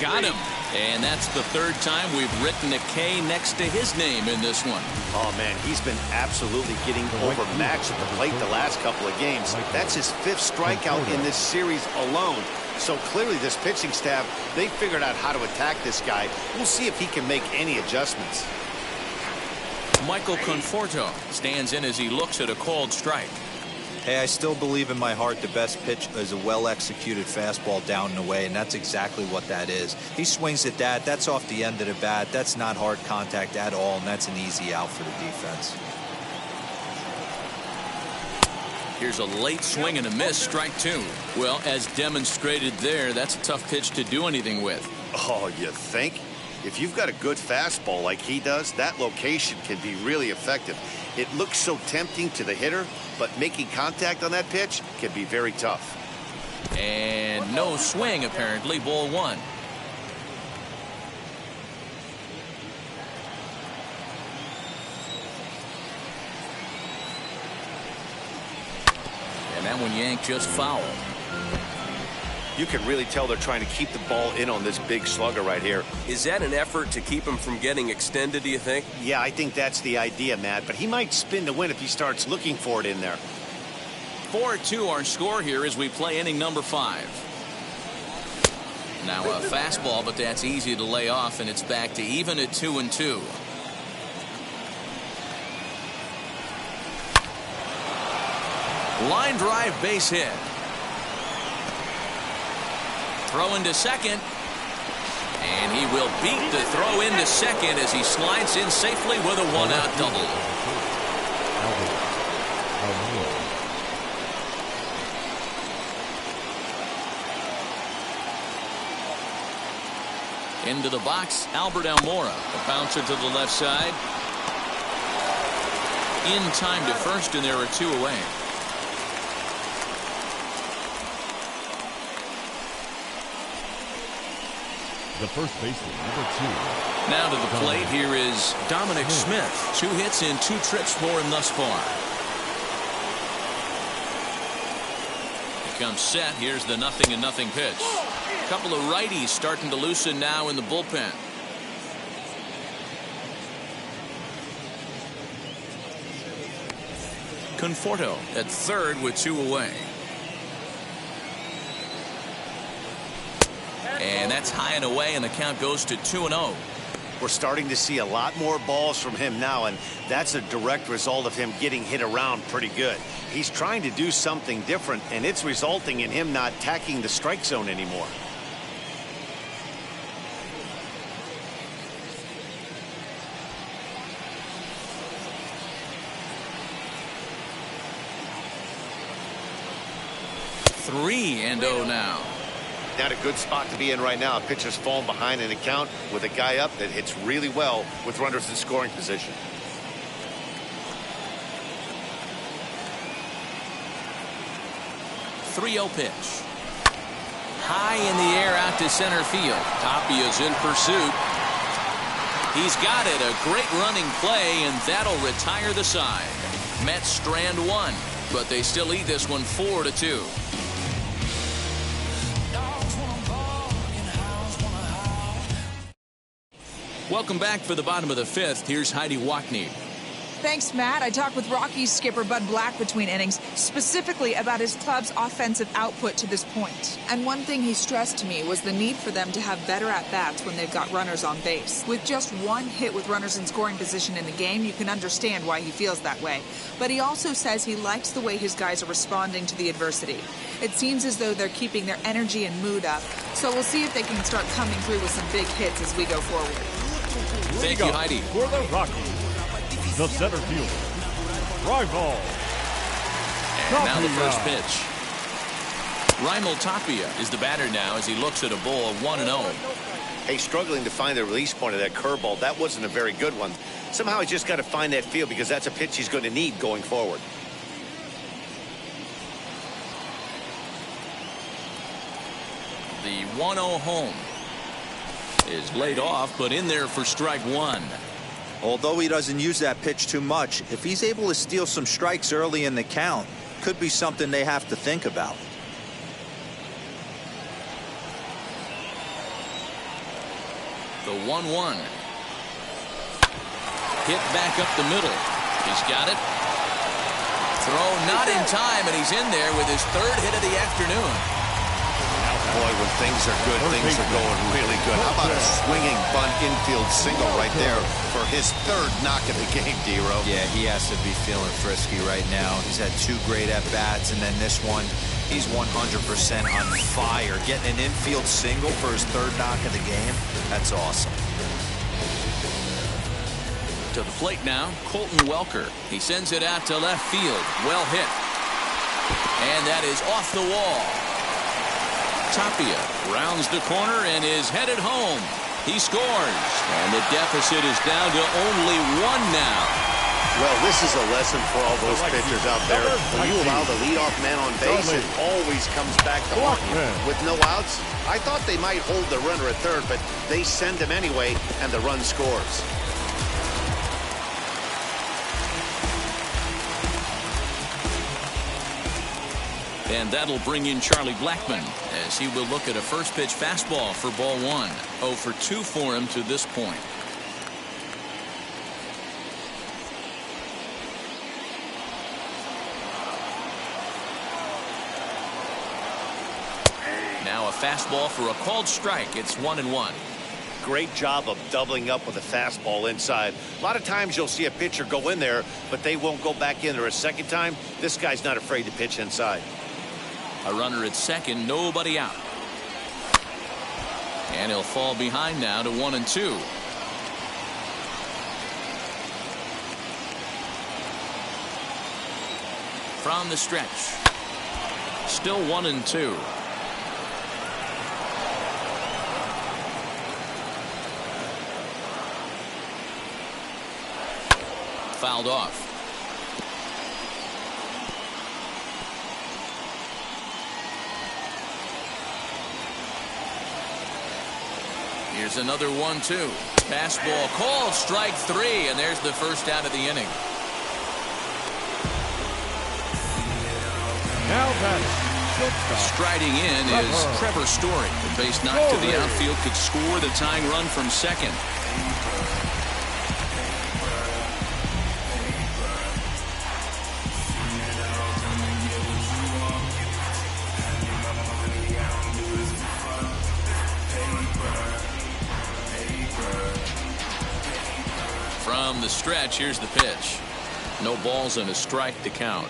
Got him. And that's the third time we've written a K next to his name in this one. Oh, man, he's been absolutely getting overmatched at the plate the last couple of games. That's his 5th strikeout in this series alone. So clearly this pitching staff, they figured out how to attack this guy. We'll see if he can make any adjustments. Michael Conforto stands in as he looks at a called strike. Hey, I still believe in my heart the best pitch is a well-executed fastball down and away, and that's exactly what that is. He swings at that. That's off the end of the bat. That's not hard contact at all, and that's an easy out for the defense. Here's a late swing and a miss, strike 2. Well, as demonstrated there, that's a tough pitch to do anything with. Oh, you think? If you've got a good fastball like he does, that location can be really effective. It looks so tempting to the hitter, but making contact on that pitch can be very tough. And no swing, apparently. Ball 1. And that one yanked just foul. You can really tell they're trying to keep the ball in on this big slugger right here. Is that an effort to keep him from getting extended, do you think? Yeah, I think that's the idea, Matt, but he might spin to win if he starts looking for it in there. 4-2 our score here as we play inning number 5. Now a fastball, but that's easy to lay off, and it's back to even at 2-2. Line drive, base hit. Throw into second. And he will beat the throw into second as he slides in safely with a 1-out double. Into the box, Albert Almora. A bouncer to the left side. In time to first, and there are 2 away. the first baseman, number 2. Now to the plate, here is Dominic Smith. 2 hits in 2 trips for him thus far. He comes set. Here's the 0-0 pitch. A couple of righties starting to loosen now in the bullpen. Conforto at third with 2 away. And that's high and away, and the count goes to 2-0. We're starting to see a lot more balls from him now, and that's a direct result of him getting hit around pretty good. He's trying to do something different, and it's resulting in him not attacking the strike zone anymore. Three and 0 now. Not a good spot to be in right now. A pitcher's falling behind in a count with a guy up that hits really well with runners in scoring position. .30 pitch. High in the air out to center field. Tapia's in pursuit. He's got it. A great running play, and that'll retire the side. Mets strand 1, but they still lead this one 4-2. Welcome back for the bottom of the 5th. Here's Heidi Wackney. Thanks, Matt. I talked with Rockies skipper Bud Black between innings, specifically about his club's offensive output to this point. And one thing he stressed to me was the need for them to have better at-bats when they've got runners on base. With just 1 hit with runners in scoring position in the game, you can understand why he feels that way. But he also says he likes the way his guys are responding to the adversity. It seems as though they're keeping their energy and mood up, so we'll see if they can start coming through with some big hits as we go forward. Thank you, Heidi. For the Rockies, the center fielder, Raimel. And now the first pitch. Raimel Tapia is the batter now as he looks at a ball of 1-0. Hey, struggling to find the release point of that curveball. That wasn't a very good one. Somehow he's just got to find that feel because that's a pitch he's going to need going forward. The 1-0 home is laid off, but in there for strike 1. Although he doesn't use that pitch too much, if he's able to steal some strikes early in the count, could be something they have to think about. The 1-1. Hit back up the middle. He's got it. Throw not in time, and he's in there with his 3rd hit of the afternoon. Boy, when things are good, things are going really good. How about a swinging bunt infield single right there for his 3rd knock of the game, D-Row? Yeah, he has to be feeling frisky right now. He's had 2 great at-bats, and then this one, he's 100% on fire. Getting an infield single for his 3rd knock of the game, that's awesome. To the plate now, Colton Welker. He sends it out to left field. Well hit. And that is off the wall. Tapia rounds the corner and is headed home. He scores, and the deficit is down to only 1 now. Well, this is a lesson for all those pitchers out there. When you allow the leadoff man on base, it always comes back to haunt you. With no outs, I thought they might hold the runner at 3rd, but they send him anyway, and the run scores. And that'll bring in Charlie Blackmon as he will look at a first pitch fastball for ball 1. 0 for 2 for him to this point. Now a fastball for a called strike. It's 1-1. Great job of doubling up with a fastball inside. A lot of times you'll see a pitcher go in there, but they won't go back in there a second time. This guy's not afraid to pitch inside. A runner at second, nobody out. And he'll fall behind now to 1-2. From the stretch. Still 1-2. Fouled off. Here's another 1-2. Fastball called, strike 3, and there's the first out of the inning. Now batting, shortstop. Striding in is Trevor Story. The base knock to the outfield could score the tying run from second. From the stretch, here's the pitch. No balls and a strike to count.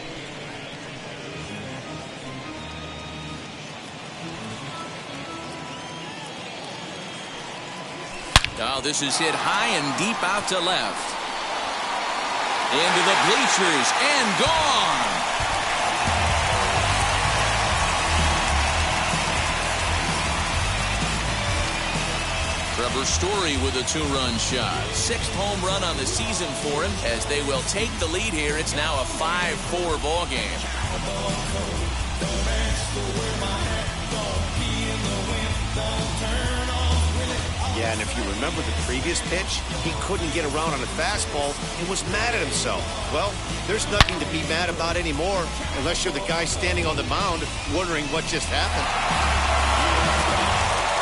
Oh, this is hit high and deep out to left. Into the bleachers and gone. Trevor Story with a 2-run shot. 6th home run on the season for him as they will take the lead here. It's now a 5-4 ball game. Yeah, and if you remember the previous pitch, he couldn't get around on a fastball and was mad at himself. Well, there's nothing to be mad about anymore unless you're the guy standing on the mound wondering what just happened.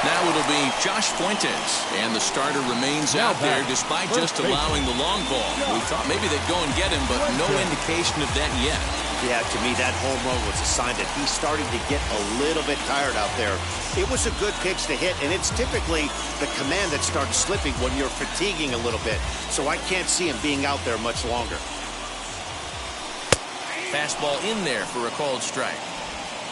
Now it'll be Josh Fuentes, and the starter remains out there despite just allowing the long ball. We thought maybe they'd go and get him, but no indication of that yet. Yeah, to me, that home run was a sign that he's starting to get a little bit tired out there. It was a good pitch to hit, and it's typically the command that starts slipping when you're fatiguing a little bit. So I can't see him being out there much longer. Fastball in there for a called strike.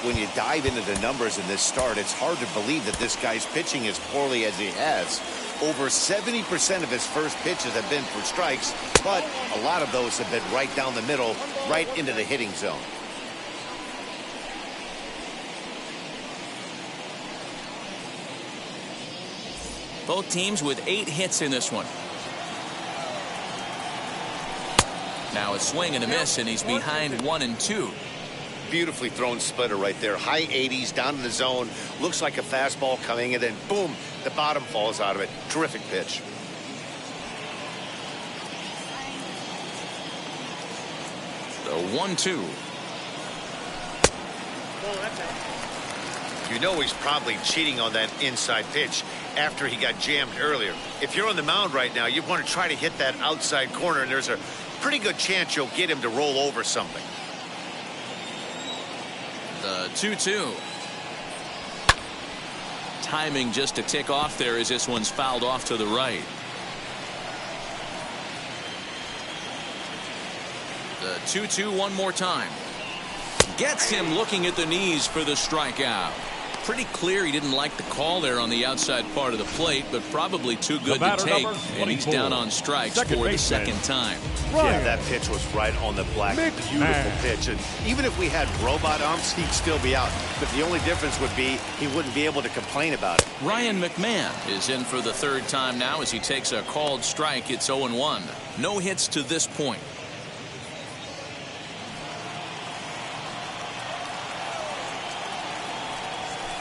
When you dive into the numbers in this start, it's hard to believe that this guy's pitching as poorly as he has. Over 70% of his first pitches have been for strikes, but a lot of those have been right down the middle, right into the hitting zone. Both teams with 8 hits in this one. Now a swing and a miss, and he's behind 1-2. Beautifully thrown splitter right there. High 80s down to the zone. Looks like a fastball coming, and then boom, the bottom falls out of it. Terrific pitch. The 1-2. You know he's probably cheating on that inside pitch after he got jammed earlier. If you're on the mound right now, you want to try to hit that outside corner, and there's a pretty good chance you'll get him to roll over something. The 2-2. Timing just to tick off there as this one's fouled off to the right. The 2-2 one more time. Gets him looking at the knees for the strikeout. Pretty clear he didn't like the call there on the outside part of the plate, but probably too good to take, and he's down on strikes for the second time. Yeah, that pitch was right on the black. Beautiful pitch, and even if we had robot umps, he'd still be out. But the only difference would be he wouldn't be able to complain about it. Ryan McMahon is in for the 3rd time now as he takes a called strike. It's 0-1. No hits to this point.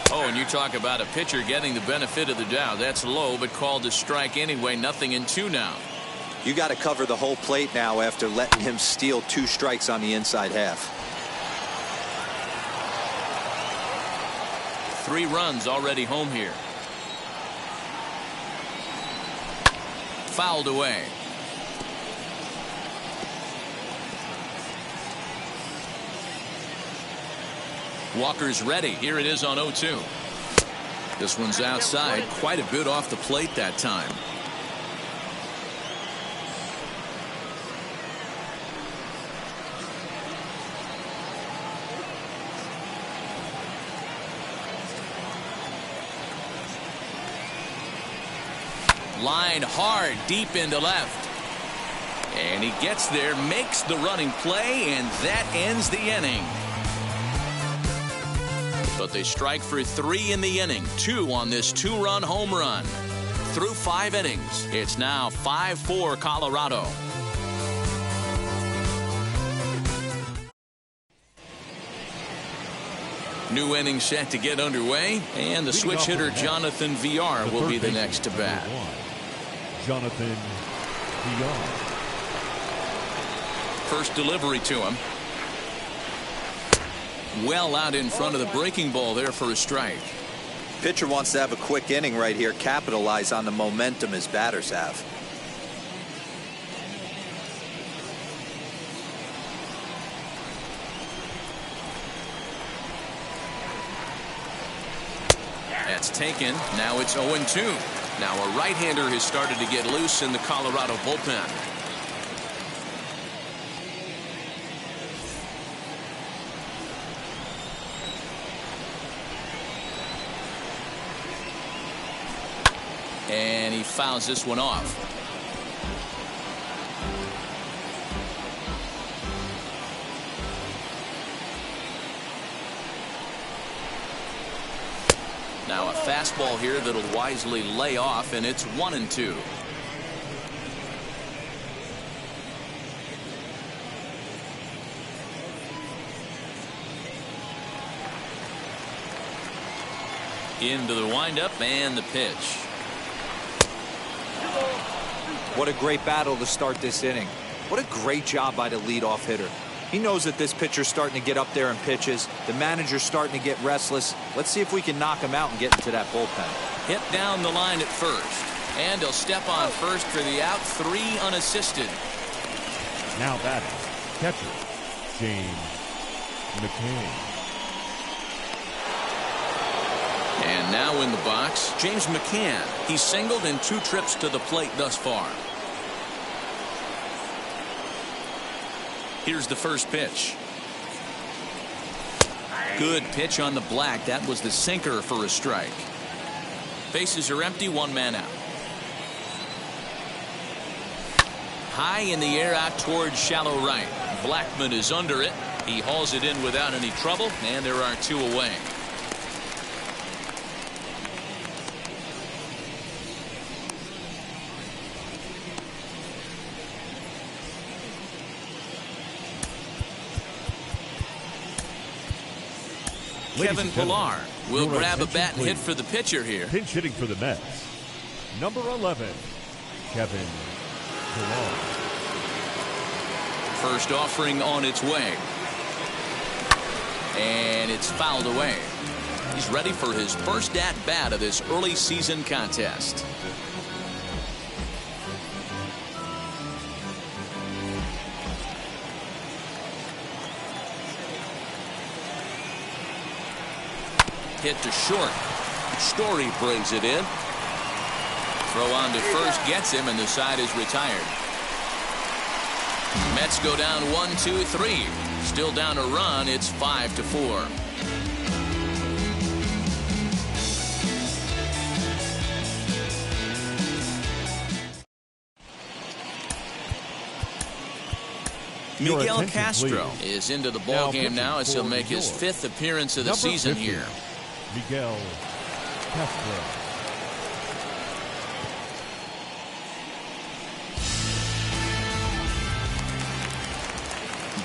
Oh, and you talk about a pitcher getting the benefit of the doubt. That's low, but called a strike anyway. 0-2 now. You got to cover the whole plate now after letting him steal 2 strikes on the inside half. 3 runs already home here. Fouled away. Walker's ready. Here it is on 0-2. This one's outside, quite a bit off the plate that time. Line hard deep into left. And he gets there, makes the running play, and that ends the inning. But they strike for 3 in the inning, 2 on this 2-run home run. Through 5 innings, it's now 5-4 Colorado. New inning set to get underway, and the switch hitter Jonathan VR will be the next to bat. Jonathan VR. First delivery to him. Well out in front of the breaking ball there for a strike. Pitcher wants to have a quick inning right here, capitalize on the momentum his batters have. That's taken. Now it's 0-2. Now a right-hander has started to get loose in the Colorado bullpen. And he fouls this one off. Now a fastball here that'll wisely lay off, and it's 1-2. Into the windup and the pitch. What a great battle to start this inning. What a great job by the leadoff hitter. He knows that this pitcher's starting to get up there in pitches. The manager's starting to get restless. Let's see if we can knock him out and get into that bullpen. Hit down the line at first. And he'll step on first for the out. 3 unassisted. Now batting, catcher, James McCann. And now in the box, James McCann. He's singled in 2 trips to the plate thus far. Here's the first pitch. Good pitch on the black. That was the sinker for a strike. Bases are empty, 1 man out. High in the air out towards shallow right. Blackman is under it. He hauls it in without any trouble, and there are 2 away. Kevin Pillar will grab a bat and hit for the pitcher here. Pinch hitting for the Mets. Number 11, Kevin Pillar. First offering on its way. And it's fouled away. He's ready for his first at-bat of this early season contest. Hit to short. Story brings it in. Throw on to first gets him, and the side is retired. Mets go down 1-2-3. Still down a run. It's 5-4. Miguel Castro is into the ball game now as he'll make his 5th appearance of the season 50. Here. Miguel Castro.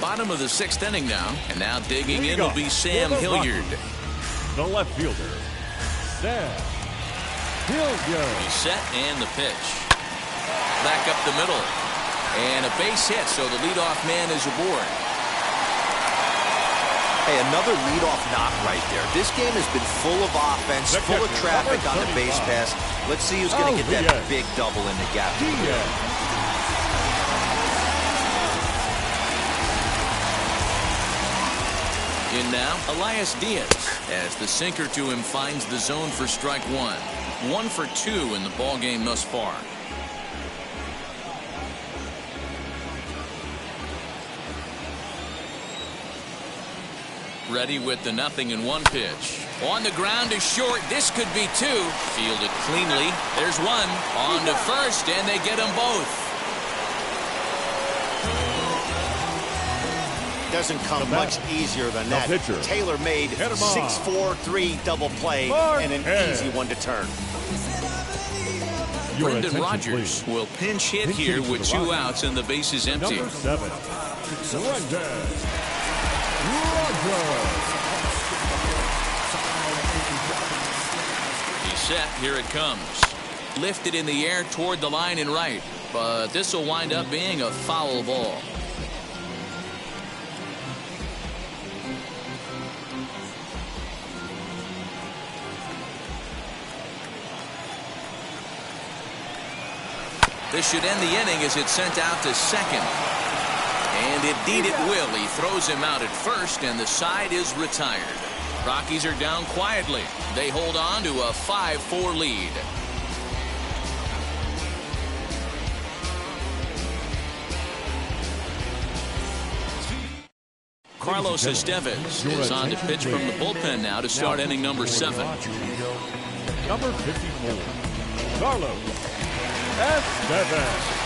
Bottom of the 6th inning now, and now digging in will be Sam Hilliard. The left fielder, Sam Hilliard. He's set and the pitch. Back up the middle. And a base hit, so the leadoff man is aboard. Hey, another leadoff knock right there. This game has been full of offense, full of traffic on the base pass. Let's see who's going to get that big double in the gap. In now, Elias Diaz, as the sinker to him finds the zone for strike 1. 1 for 2 in the ball game thus far. Ready with the 0-1 pitch. On the ground is short. This could be 2. Fielded cleanly. There's 1. On to first, and they get them both. Doesn't come much easier than that. Tailor-made 6-4-3 double play and an easy one to turn. Brendan Rodgers will pinch hit here with 2 outs and the bases empty. Number 7, Brendan Rodgers. set. Here it comes. Lifted in the air toward the line and right. But this will wind up being a foul ball. This should end the inning as it's sent out to second. And indeed it will. He throws him out at first, and the side is retired. Rockies are down quietly. They hold on to a 5-4 lead. Carlos Estevez is on to pitch from the bullpen now to start inning number 7. Number 54, Carlos Estevez.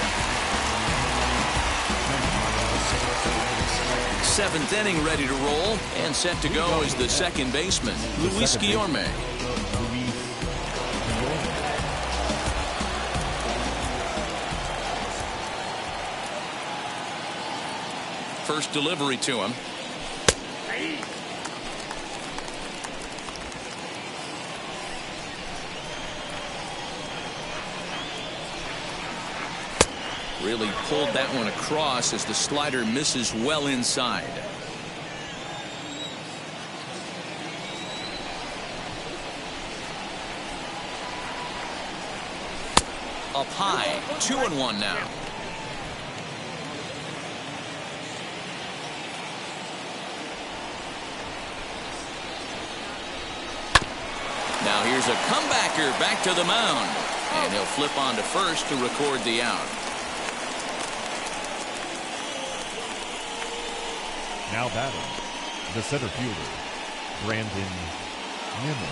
7th inning ready to roll, and set to go is the second baseman, Luis Guillorme. First delivery to him. Really pulled that one across as the slider misses well inside. Up high, 2-1 now. Now here's a comebacker back to the mound. And he'll flip on to first to record the out. Now batting, the center fielder, Brandon Nimmo.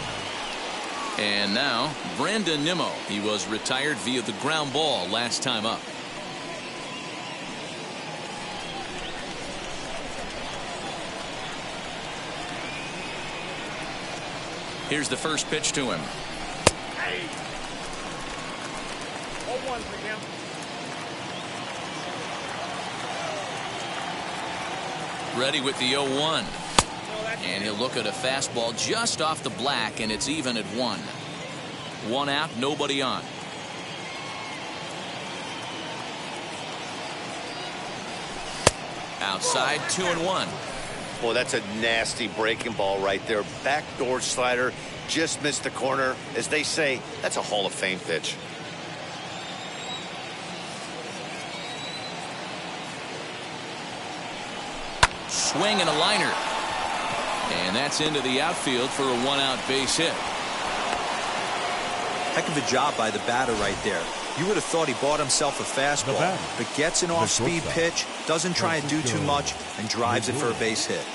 And now, Brandon Nimmo. He was retired via the ground ball last time up. Here's the first pitch to him. Hey. 0-1 for him. Ready with the 0-1. And he'll look at a fastball just off the black, and it's even at 1. 1 out, nobody on. Outside, 2-1. Boy, that's a nasty breaking ball right there. Backdoor slider, just missed the corner. As they say, that's a Hall of Fame pitch. Swing and a liner. And that's into the outfield for a 1-out base hit. Heck of a job by the batter right there. You would have thought he bought himself a fastball, but gets an off-speed pitch, doesn't try and do too much, and drives it for a base hit.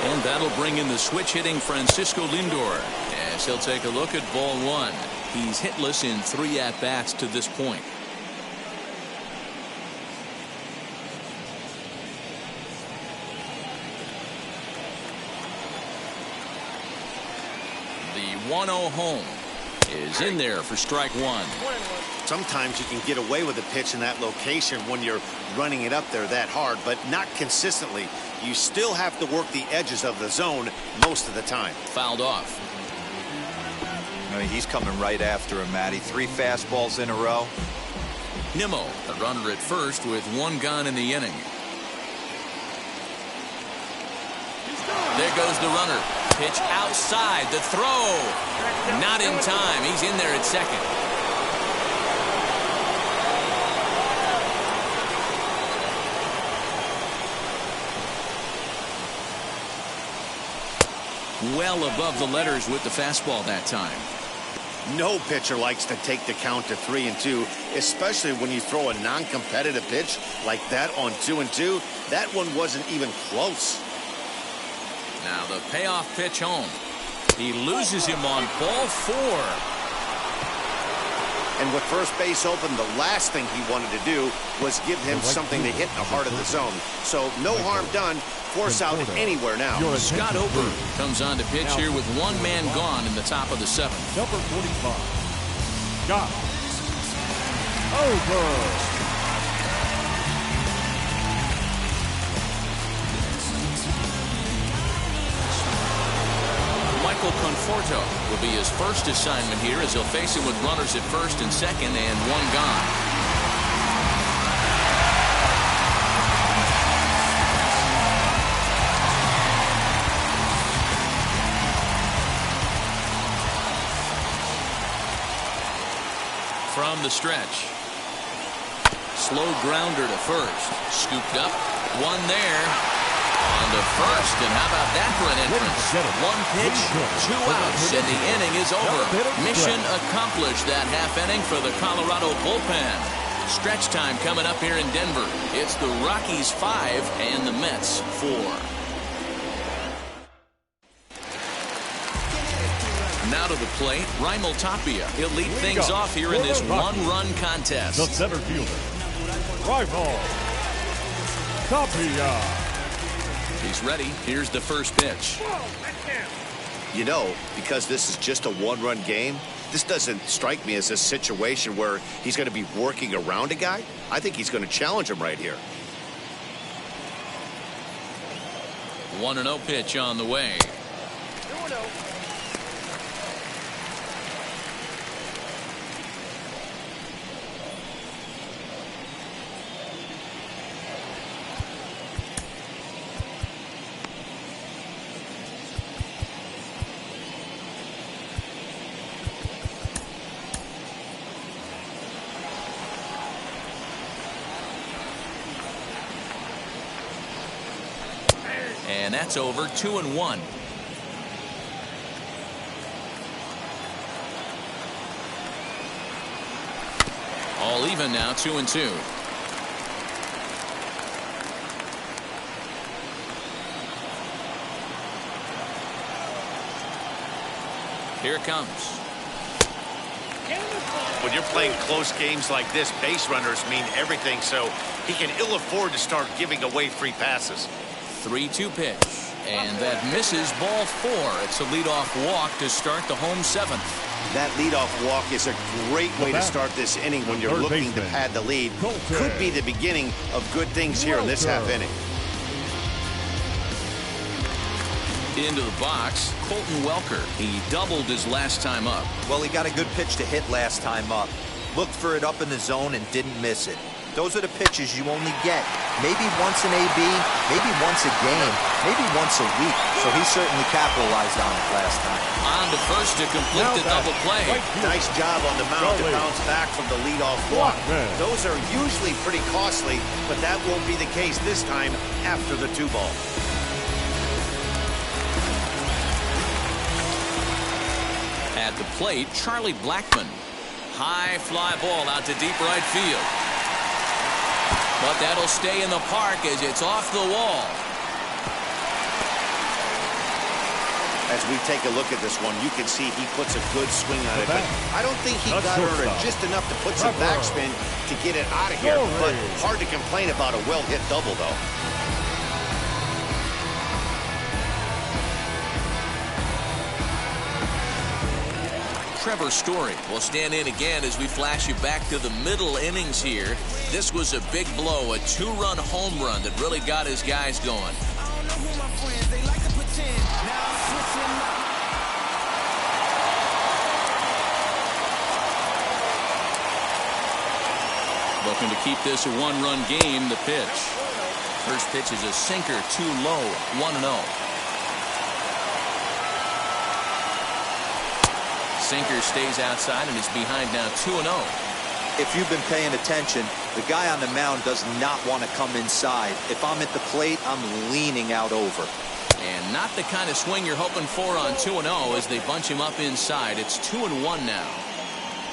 And that'll bring in the switch-hitting Francisco Lindor as he'll take a look at ball 1. He's hitless in 3 at-bats to this point. The 1-0 home is in there for strike 1. Sometimes you can get away with a pitch in that location when you're running it up there that hard, but not consistently. You still have to work the edges of the zone most of the time. Fouled off. I mean, he's coming right after him, Matty. 3 fastballs in a row. Nimmo, the runner at first with 1 gone in the inning. There goes the runner. Pitch outside. The throw. Not in time. He's in there at second. Well above the letters with the fastball that time. No pitcher likes to take the count to 3-2, especially when you throw a non-competitive pitch like that on 2-2. That one wasn't even close. Now the payoff pitch home. He loses him on ball 4. And with first base open, the last thing he wanted to do was give him something to hit in the heart of the zone. So no harm done. Force out anywhere now. Scott Ober comes on to pitch here with 1 man gone in the top of the 7th. Number 45, Scott Ober. Michael Conforto will be his first assignment here as he'll face him with runners at first and second and one gone. From the stretch. Slow grounder to first. Scooped up. One there. On to first. And how about that for an entrance? One pitch, 2 outs, and the inning is over. Mission accomplished that half inning for the Colorado bullpen. Stretch time coming up here in Denver. It's the Rockies 5 and the Mets 4. Now to the plate, Raimel Tapia. He'll lead things off here in this one-run contest. The center fielder, Raimel Tapia. He's ready. Here's the first pitch. You know, because this is just a one-run game, this doesn't strike me as a situation where he's going to be working around a guy. I think he's going to challenge him right here. 1-0 pitch on the way. 2-0. And that's over. 2-1. All even now. 2-2. Here it comes. When you're playing close games like this, base runners mean everything, so he can ill afford to start giving away free passes. 3-2 pitch. And that misses. Ball 4. It's a leadoff walk to start the home 7th. That leadoff walk is a great way to start this inning when you're looking to pad the lead. Could be the beginning of good things here in this half inning. Into the box, Colton Welker. He doubled his last time up. Well, he got a good pitch to hit last time up. Looked for it up in the zone and didn't miss it. Those are the pitches you only get. Maybe once an AB, maybe once a game, maybe once a week. So he certainly capitalized on it last time. On to first to complete the double play. Nice job on the mound to bounce back from the leadoff walk. Those are usually pretty costly, but that won't be the case this time after the 2-ball. At the plate, Charlie Blackmon. High fly ball out to deep right field. But that'll stay in the park as it's off the wall. As we take a look at this one, you can see he puts a good swing on it. But I don't think he got under it just enough to put some backspin to get it out of here. But hard to complain about a well-hit double, though. Trevor Story will stand in again as we flash you back to the middle innings here. This was a big blow, a 2-run home run that really got his guys going. Looking to keep this a 1-run game. The pitch. First pitch is a sinker, too low. 1-0. Sinker stays outside and is behind now 2-0. If you've been paying attention, the guy on the mound does not want to come inside. If I'm at the plate, I'm leaning out over. And not the kind of swing you're hoping for on 2-0 as they bunch him up inside. It's 2-1 now.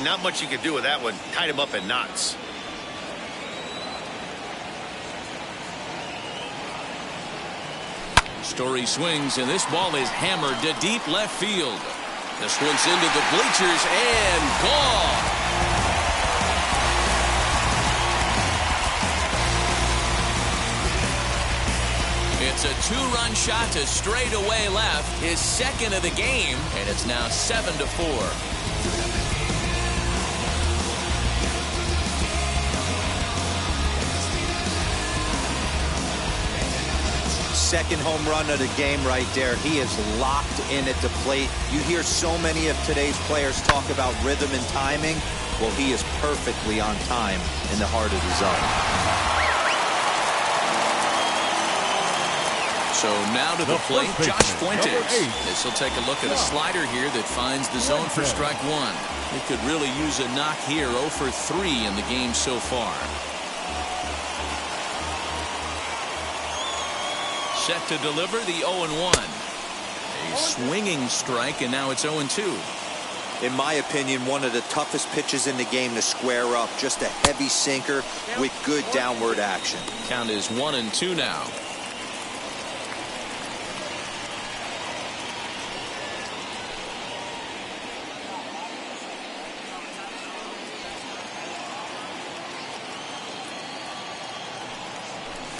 Not much you can do with that one. Tied him up in knots. Story swings, and this ball is hammered to deep left field. This one's into the bleachers and gone. It's a 2-run shot to straightaway left, his second of the game, and it's now 7-4. second home run of the game right there. He is locked in at the plate. You hear so many of today's players talk about rhythm and timing. Well, he is perfectly on time in the heart of the zone. So now to the plate, Josh Fuentes. This will take a look at a slider here that finds the zone for strike one. He could really use a knock here. 0 for 3 in the game so far. Set to deliver the 0-1. A swinging strike, and now it's 0-2. In my opinion, one of the toughest pitches in the game to square up. Just a heavy sinker with good downward action. Count is 1-2 now.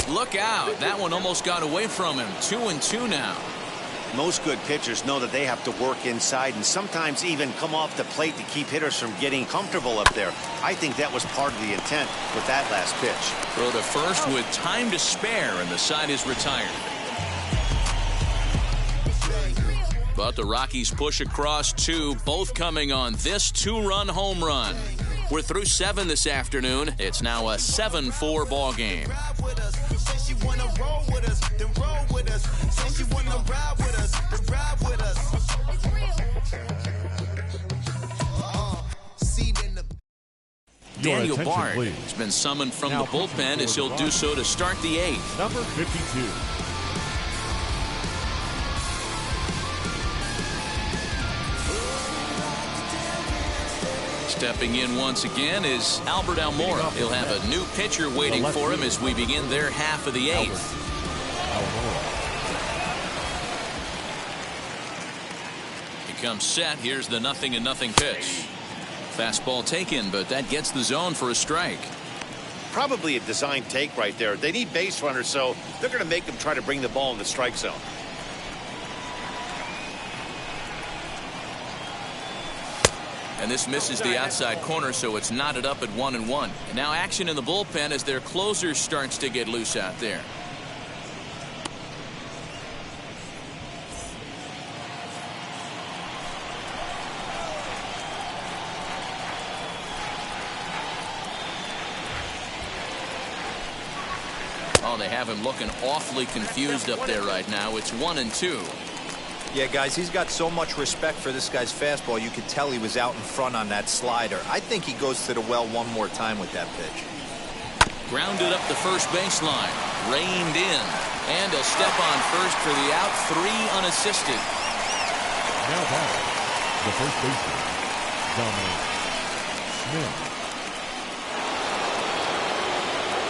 Look out. That one almost got away from him. 2-2 now. Most good pitchers know that they have to work inside and sometimes even come off the plate to keep hitters from getting comfortable up there. I think that was part of the intent with that last pitch. Throw to first with time to spare, and the side is retired. But the Rockies push across 2, both coming on this 2-run home run. We're through 7 this afternoon. It's now a 7-4 ball game. Daniel Bard has been summoned from the bullpen as he'll do so to start the 8th. Number 52. Stepping in once again is Albert Almora. He'll have a new pitcher waiting for him as we begin their half of the 8th. He comes set. Here's the 0-0 pitch. Fastball taken, but that gets the zone for a strike. Probably a design take right there. They need base runners, so they're going to make them try to bring the ball in the strike zone. And this misses the outside corner, so it's knotted up at 1-1. And now action in the bullpen as their closer starts to get loose out there. Oh, they have him looking awfully confused up there right now. It's 1-2. Yeah, guys, he's got so much respect for this guy's fastball. You could tell he was out in front on that slider. I think he goes to the well one more time with that pitch. Grounded up the first baseline. Reined in. And a step on first for the out. 3 unassisted. Now back, the first baseman, Dominic Smith.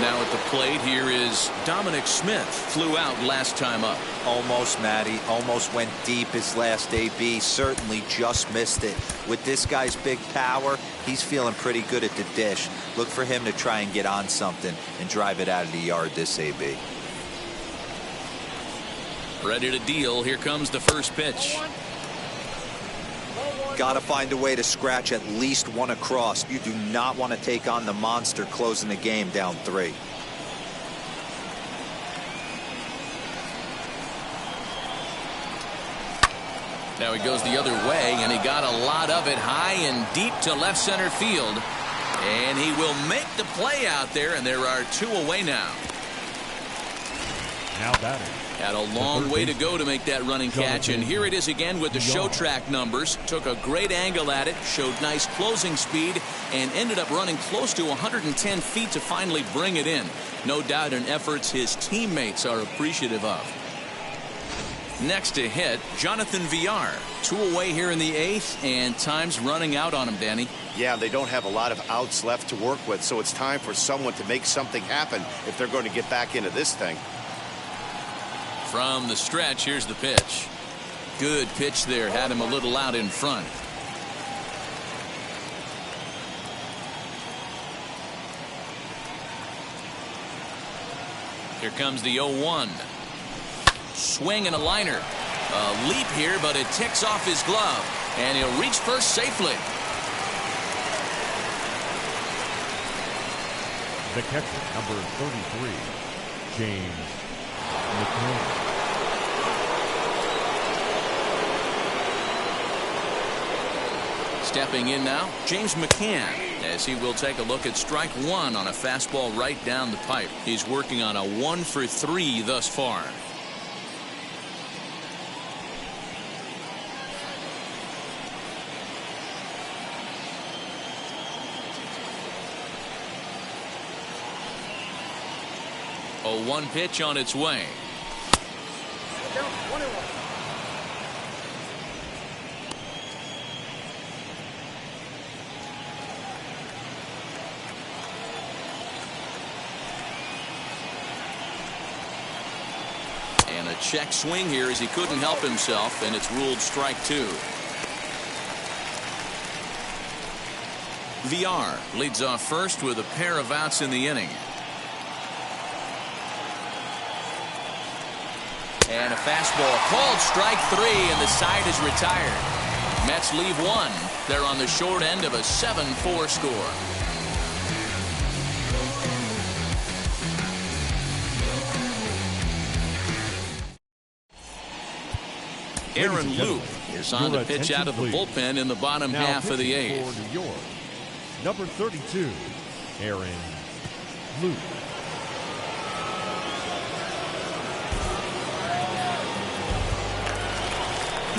Now at the plate, here is Dominic Smith. Flew out last time up. Almost, Matty. Almost went deep his last AB. Certainly just missed it. With this guy's big power, he's feeling pretty good at the dish. Look for him to try and get on something and drive it out of the yard this AB. Ready to deal. Here comes the first pitch. Got to find a way to scratch at least one across. You do not want to take on the monster closing the game down 3. Now he goes the other way, and he got a lot of it high and deep to left center field. And he will make the play out there, and there are 2 away now. Now batting. Had a long way to go to make that running catch, and here it is again with the show track numbers. Took a great angle at it, showed nice closing speed, and ended up running close to 110 feet to finally bring it in. No doubt an efforts his teammates are appreciative of. Next to hit, Jonathan Villar. 2 away here in the 8th, and time's running out on him, Danny. Yeah, they don't have a lot of outs left to work with, so it's time for someone to make something happen if they're going to get back into this thing. From the stretch, here's the pitch. Good pitch there. Had him a little out in front. Here comes the 0-1. Swing and a liner. A leap here, but it ticks off his glove. And he'll reach first safely. The catcher, number 33, James McMahon. Stepping in now, James McCann, as he will take a look at strike one on a fastball right down the pipe. He's working on a 1 for 3 thus far. A 1 pitch on its way. Down 1-1. And a check swing here as he couldn't help himself, and it's ruled strike 2. VR leads off first with a pair of outs in the inning. And a fastball called strike 3, and the side is retired. Mets leave 1. They're on the short end of a 7-4 score. Aaron Loop is on to pitch out of the bullpen in the bottom half of the 8th. For New York, number 32, Aaron Loop.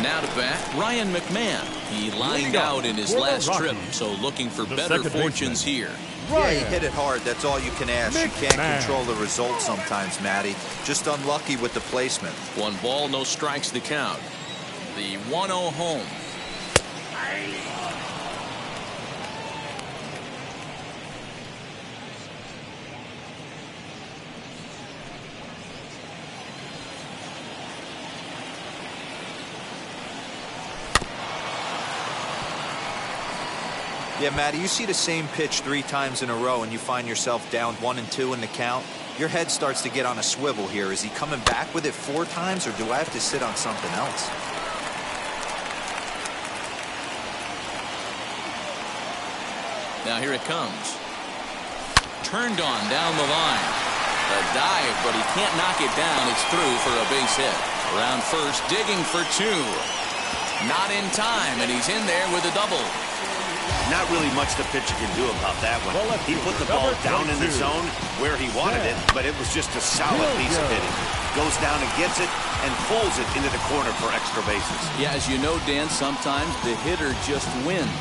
Now to bat, Ryan McMahon. He lined out in his last trip, so looking for better fortunes here. Yeah, he hit it hard. That's all you can ask. You can't control the result sometimes, Matty. Just unlucky with the placement. 1 ball, no strikes the count. The 1-0 home. Yeah, Matty, you see the same pitch 3 times in a row and you find yourself down 1 and 2 in the count. Your head starts to get on a swivel here. Is he coming back with it 4 times, or do I have to sit on something else? Now here it comes. Turned on down the line. A dive, but he can't knock it down. It's through for a base hit. Around first, digging for 2. Not in time, and he's in there with a double. Not really much the pitcher can do about that one. He put the ball down in the zone where he wanted it, but it was just a solid piece of hitting. Goes down and gets it and pulls it into the corner for extra bases. Yeah, as you know, Dan, sometimes the hitter just wins.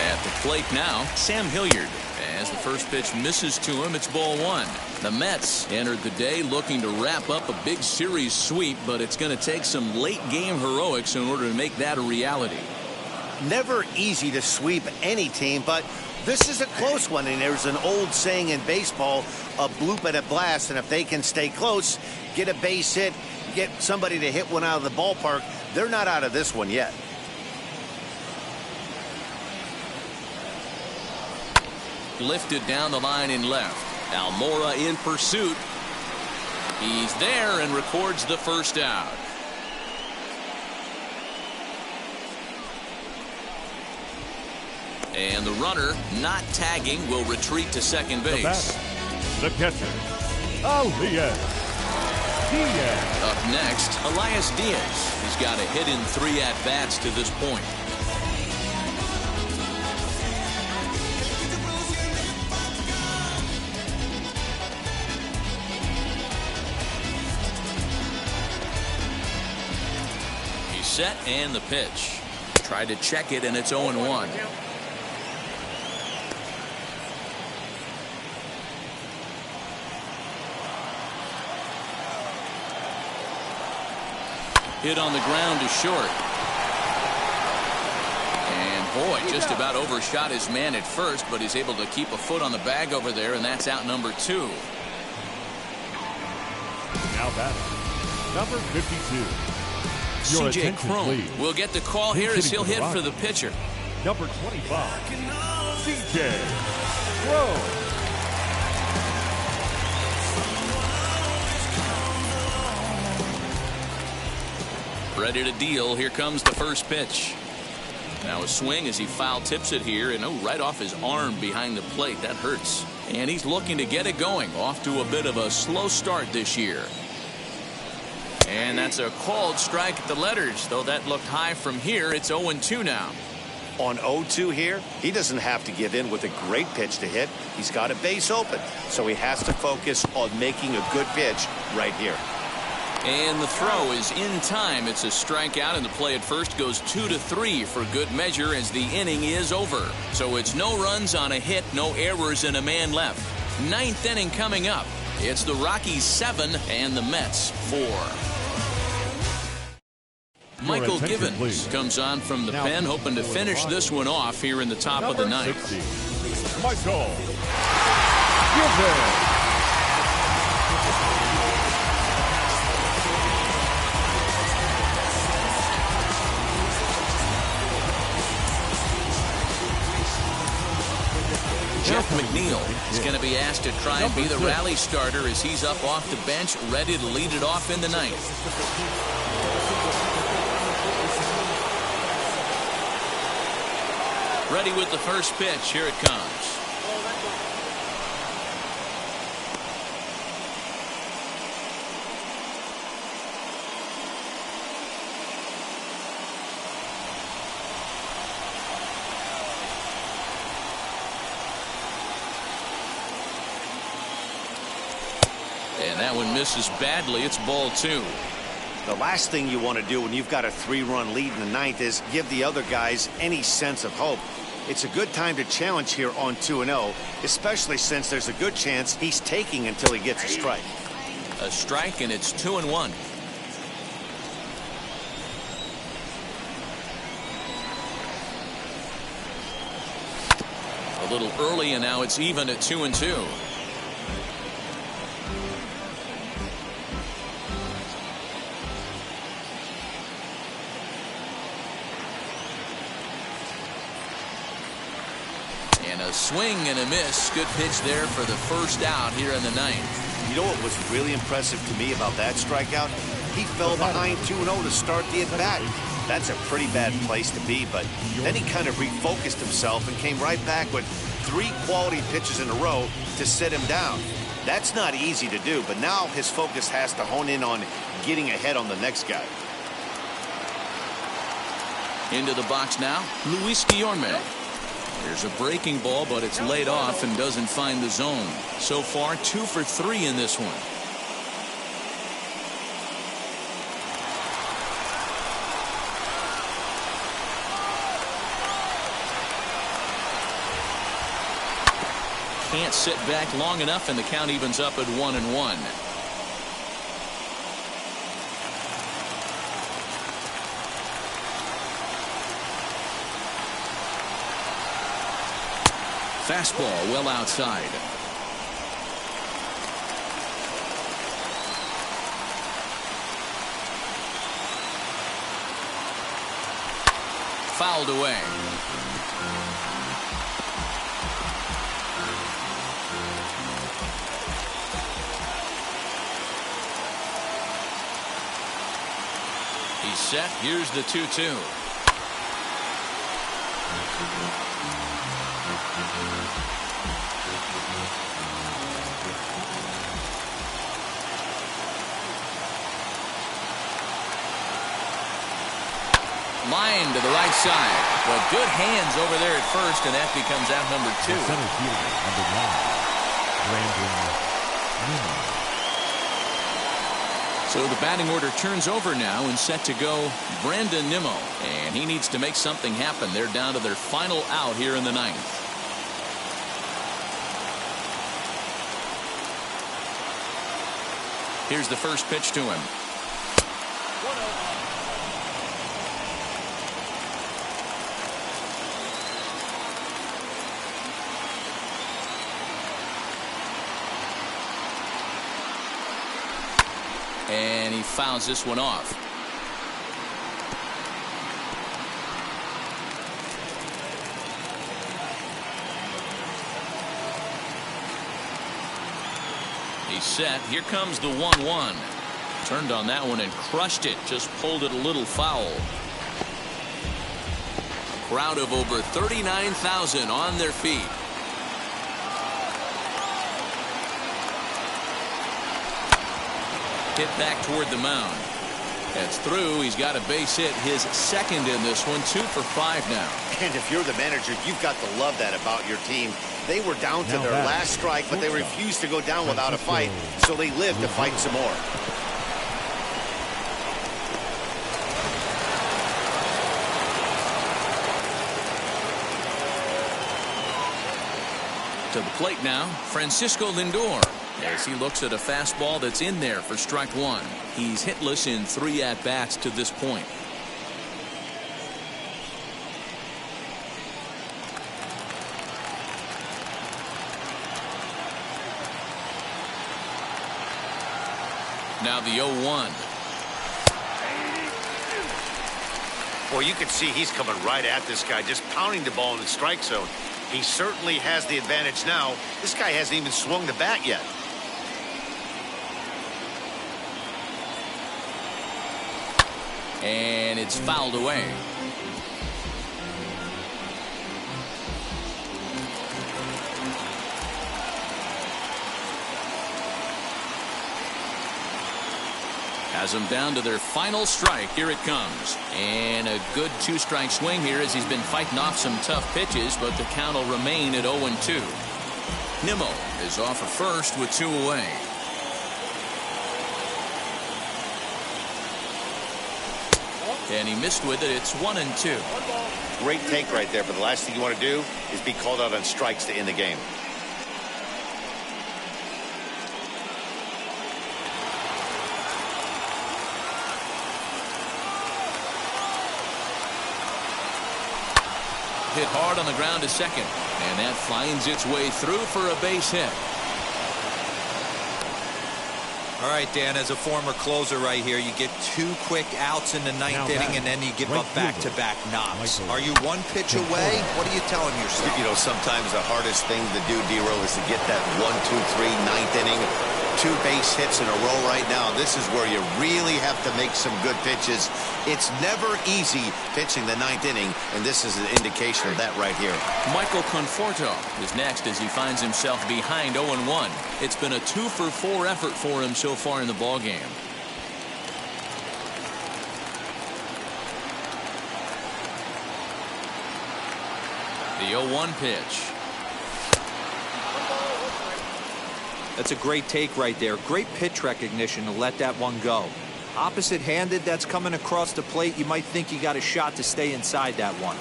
At the plate now, Sam Hilliard. As the first pitch misses to him, it's ball 1. The Mets entered the day looking to wrap up a big series sweep, but it's going to take some late game heroics in order to make that a reality. Never easy to sweep any team, but this is a close one, and there's an old saying in baseball, a bloop and a blast, and if they can stay close, get a base hit, get somebody to hit one out of the ballpark, they're not out of this one yet. Lifted down the line in left. Almora in pursuit. He's there and records the first out. And the runner, not tagging, will retreat to second base. The catcher, Elias Diaz. Up next, Elias Diaz. He's got a hit in 3 at-bats to this point. Set and the pitch. Tried to check it, and it's 0-1. Hit on the ground to short. And boy, just about overshot his man at first, but he's able to keep a foot on the bag over there, and that's out number 2. Now batting, number 52. C.J. Cron will get the call here as he'll hit for the pitcher. Number 25, C.J. Cron. Ready to deal. Here comes the first pitch. Now a swing as he foul tips it here, and right off his arm behind the plate. That hurts. And he's looking to get it going. Off to a bit of a slow start this year. And that's a called strike at the letters. Though that looked high from here, it's 0-2 now. On 0-2 here, he doesn't have to give in with a great pitch to hit. He's got a base open, so he has to focus on making a good pitch right here. And the throw is in time. It's a strikeout, and the play at first goes 2-3 for good measure as the inning is over. So it's no runs on a hit, no errors, and a man left. Ninth inning coming up. It's the Rockies 7 and the Mets 4. Michael Givens comes on from the pen, hoping to finish this one off here in the top of the ninth. Michael Givens. Jeff McNeil is going to be asked to try and be the rally starter as he's up off the bench, ready to lead it off in the ninth. Ready with the first pitch. Here it comes. And that one misses badly. It's ball 2. The last thing you want to do when you've got a 3-run lead in the ninth is give the other guys any sense of hope. It's a good time to challenge here on 2-0, especially since there's a good chance he's taking until he gets a strike. A strike, and it's 2-1. A little early, and now it's even at 2-2. A swing and a miss. Good pitch there for the first out here in the ninth. You know what was really impressive to me about that strikeout? He fell behind 2-0 to start the at-bat. That's a pretty bad place to be, but then he kind of refocused himself and came right back with 3 quality pitches in a row to sit him down. That's not easy to do, but now his focus has to hone in on getting ahead on the next guy. Into the box now, Luis Guillorme. There's a breaking ball, but it's laid off and doesn't find the zone. So far, 2 for 3 in this one. Can't sit back long enough, and the count evens up at 1-1. Fastball well outside. Fouled away. He's set. Here's the 2-2. Line to the right side, but good hands over there at first, and that becomes out number 2. The center fielder, number 9, Brandon Nimmo. So the batting order turns over now, and set to go Brandon Nimmo, and he needs to make something happen. They're down to their final out here in the ninth. Here's the first pitch to him. And he fouls this one off. He's set. Here comes the 1-1. Turned on that one and crushed it. Just pulled it a little foul. crowd of over 39,000 on their feet. Hit back toward the mound. That's through. He's got a base hit, his second in this one. 2 for 5 now. And if you're the manager, you've got to love that about your team. They were down to their last strike, but they refused to go down without a fight, so they lived to fight some more. To the plate now, Francisco Lindor, as he looks at a fastball that's in there for strike 1. He's hitless in 3 at-bats to this point. Now the 0-1. Well, you can see he's coming right at this guy, just pounding the ball in the strike zone. He certainly has the advantage now. This guy hasn't even swung the bat yet. And it's fouled away. Has them down to their final strike. Here it comes. And a good 2-strike swing here as he's been fighting off some tough pitches, but the count will remain at 0-2. Nimmo is off at first with 2 away. And he missed with it. It's 1-2. Great take right there, but the last thing you want to do is be called out on strikes to end the game. Hit hard on the ground to second, and that finds its way through for a base hit. All right, Dan, as a former closer right here, you get 2 quick outs in the 9th inning, and then you give up back-to-back knocks. Are you 1 pitch away? What are you telling yourself? You know, sometimes the hardest thing to do, D-Roll, is to get that 1, 2, 3, 9th inning. 2 base hits in a row right now. This is where you really have to make some good pitches. It's never easy pitching the 9th inning, and this is an indication of that right here. Michael Conforto is next as he finds himself behind 0-1. It's been a 2 for 4 effort for him so far in the ballgame. The 0-1 pitch. That's a great take right there. Great pitch recognition to let that one go. Opposite-handed, that's coming across the plate. You might think you got a shot to stay inside that one.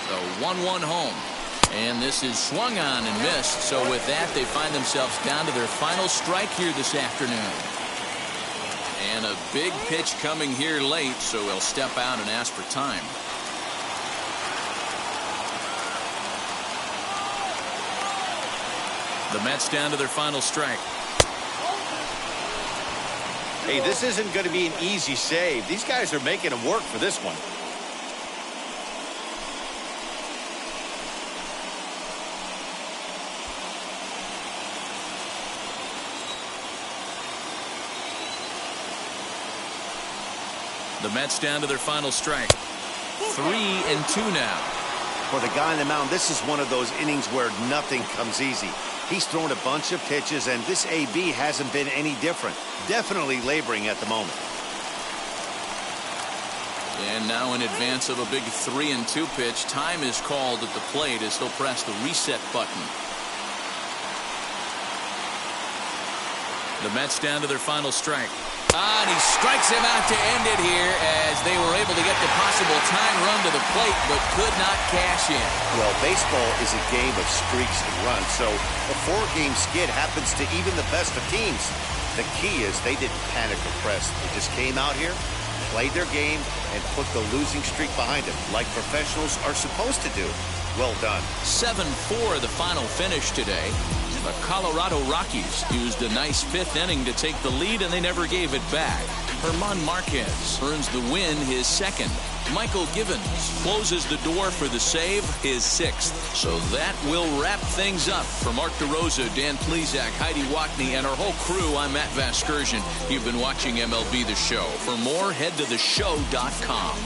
The 1-1 home. And this is swung on and missed. So with that, they find themselves down to their final strike here this afternoon. And a big pitch coming here late, so he'll step out and ask for time. The Mets down to their final strike. Hey, this isn't going to be an easy save. These guys are making them work for this one. The Mets down to their final strike. 3-2 now. For the guy on the mound, this is one of those innings where nothing comes easy. He's thrown a bunch of pitches, and this AB hasn't been any different. Definitely laboring at the moment. And now in advance of a big 3-2 pitch, time is called at the plate as he'll press the reset button. The Mets down to their final strike. And he strikes him out to end it here as they were able to get the possible time run to the plate but could not cash in. Well, baseball is a game of streaks and runs, so a 4-game skid happens to even the best of teams. The key is they didn't panic or press. They just came out here, played their game, and put the losing streak behind them, like professionals are supposed to do. Well done. 7-4 the final finish today. The Colorado Rockies used a nice 5th inning to take the lead, and they never gave it back. German Marquez earns the win, his second. Michael Givens closes the door for the save, his 6th. So that will wrap things up. For Mark DeRosa, Dan Plesac, Heidi Wackney, and our whole crew, I'm Matt Vasgersian. You've been watching MLB The Show. For more, head to theshow.com.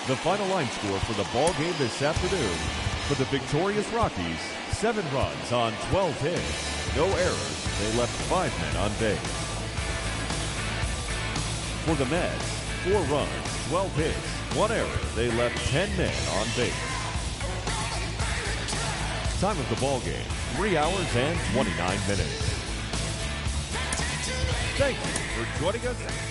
The final line score for the ball game this afternoon. For the victorious Rockies, 7 runs on 12 hits, no errors. They left 5 men on base. For the Mets, 4 runs, 12 hits, 1 error. They left 10 men on base. Time of the ball game, 3 hours and 29 minutes. Thank you for joining us.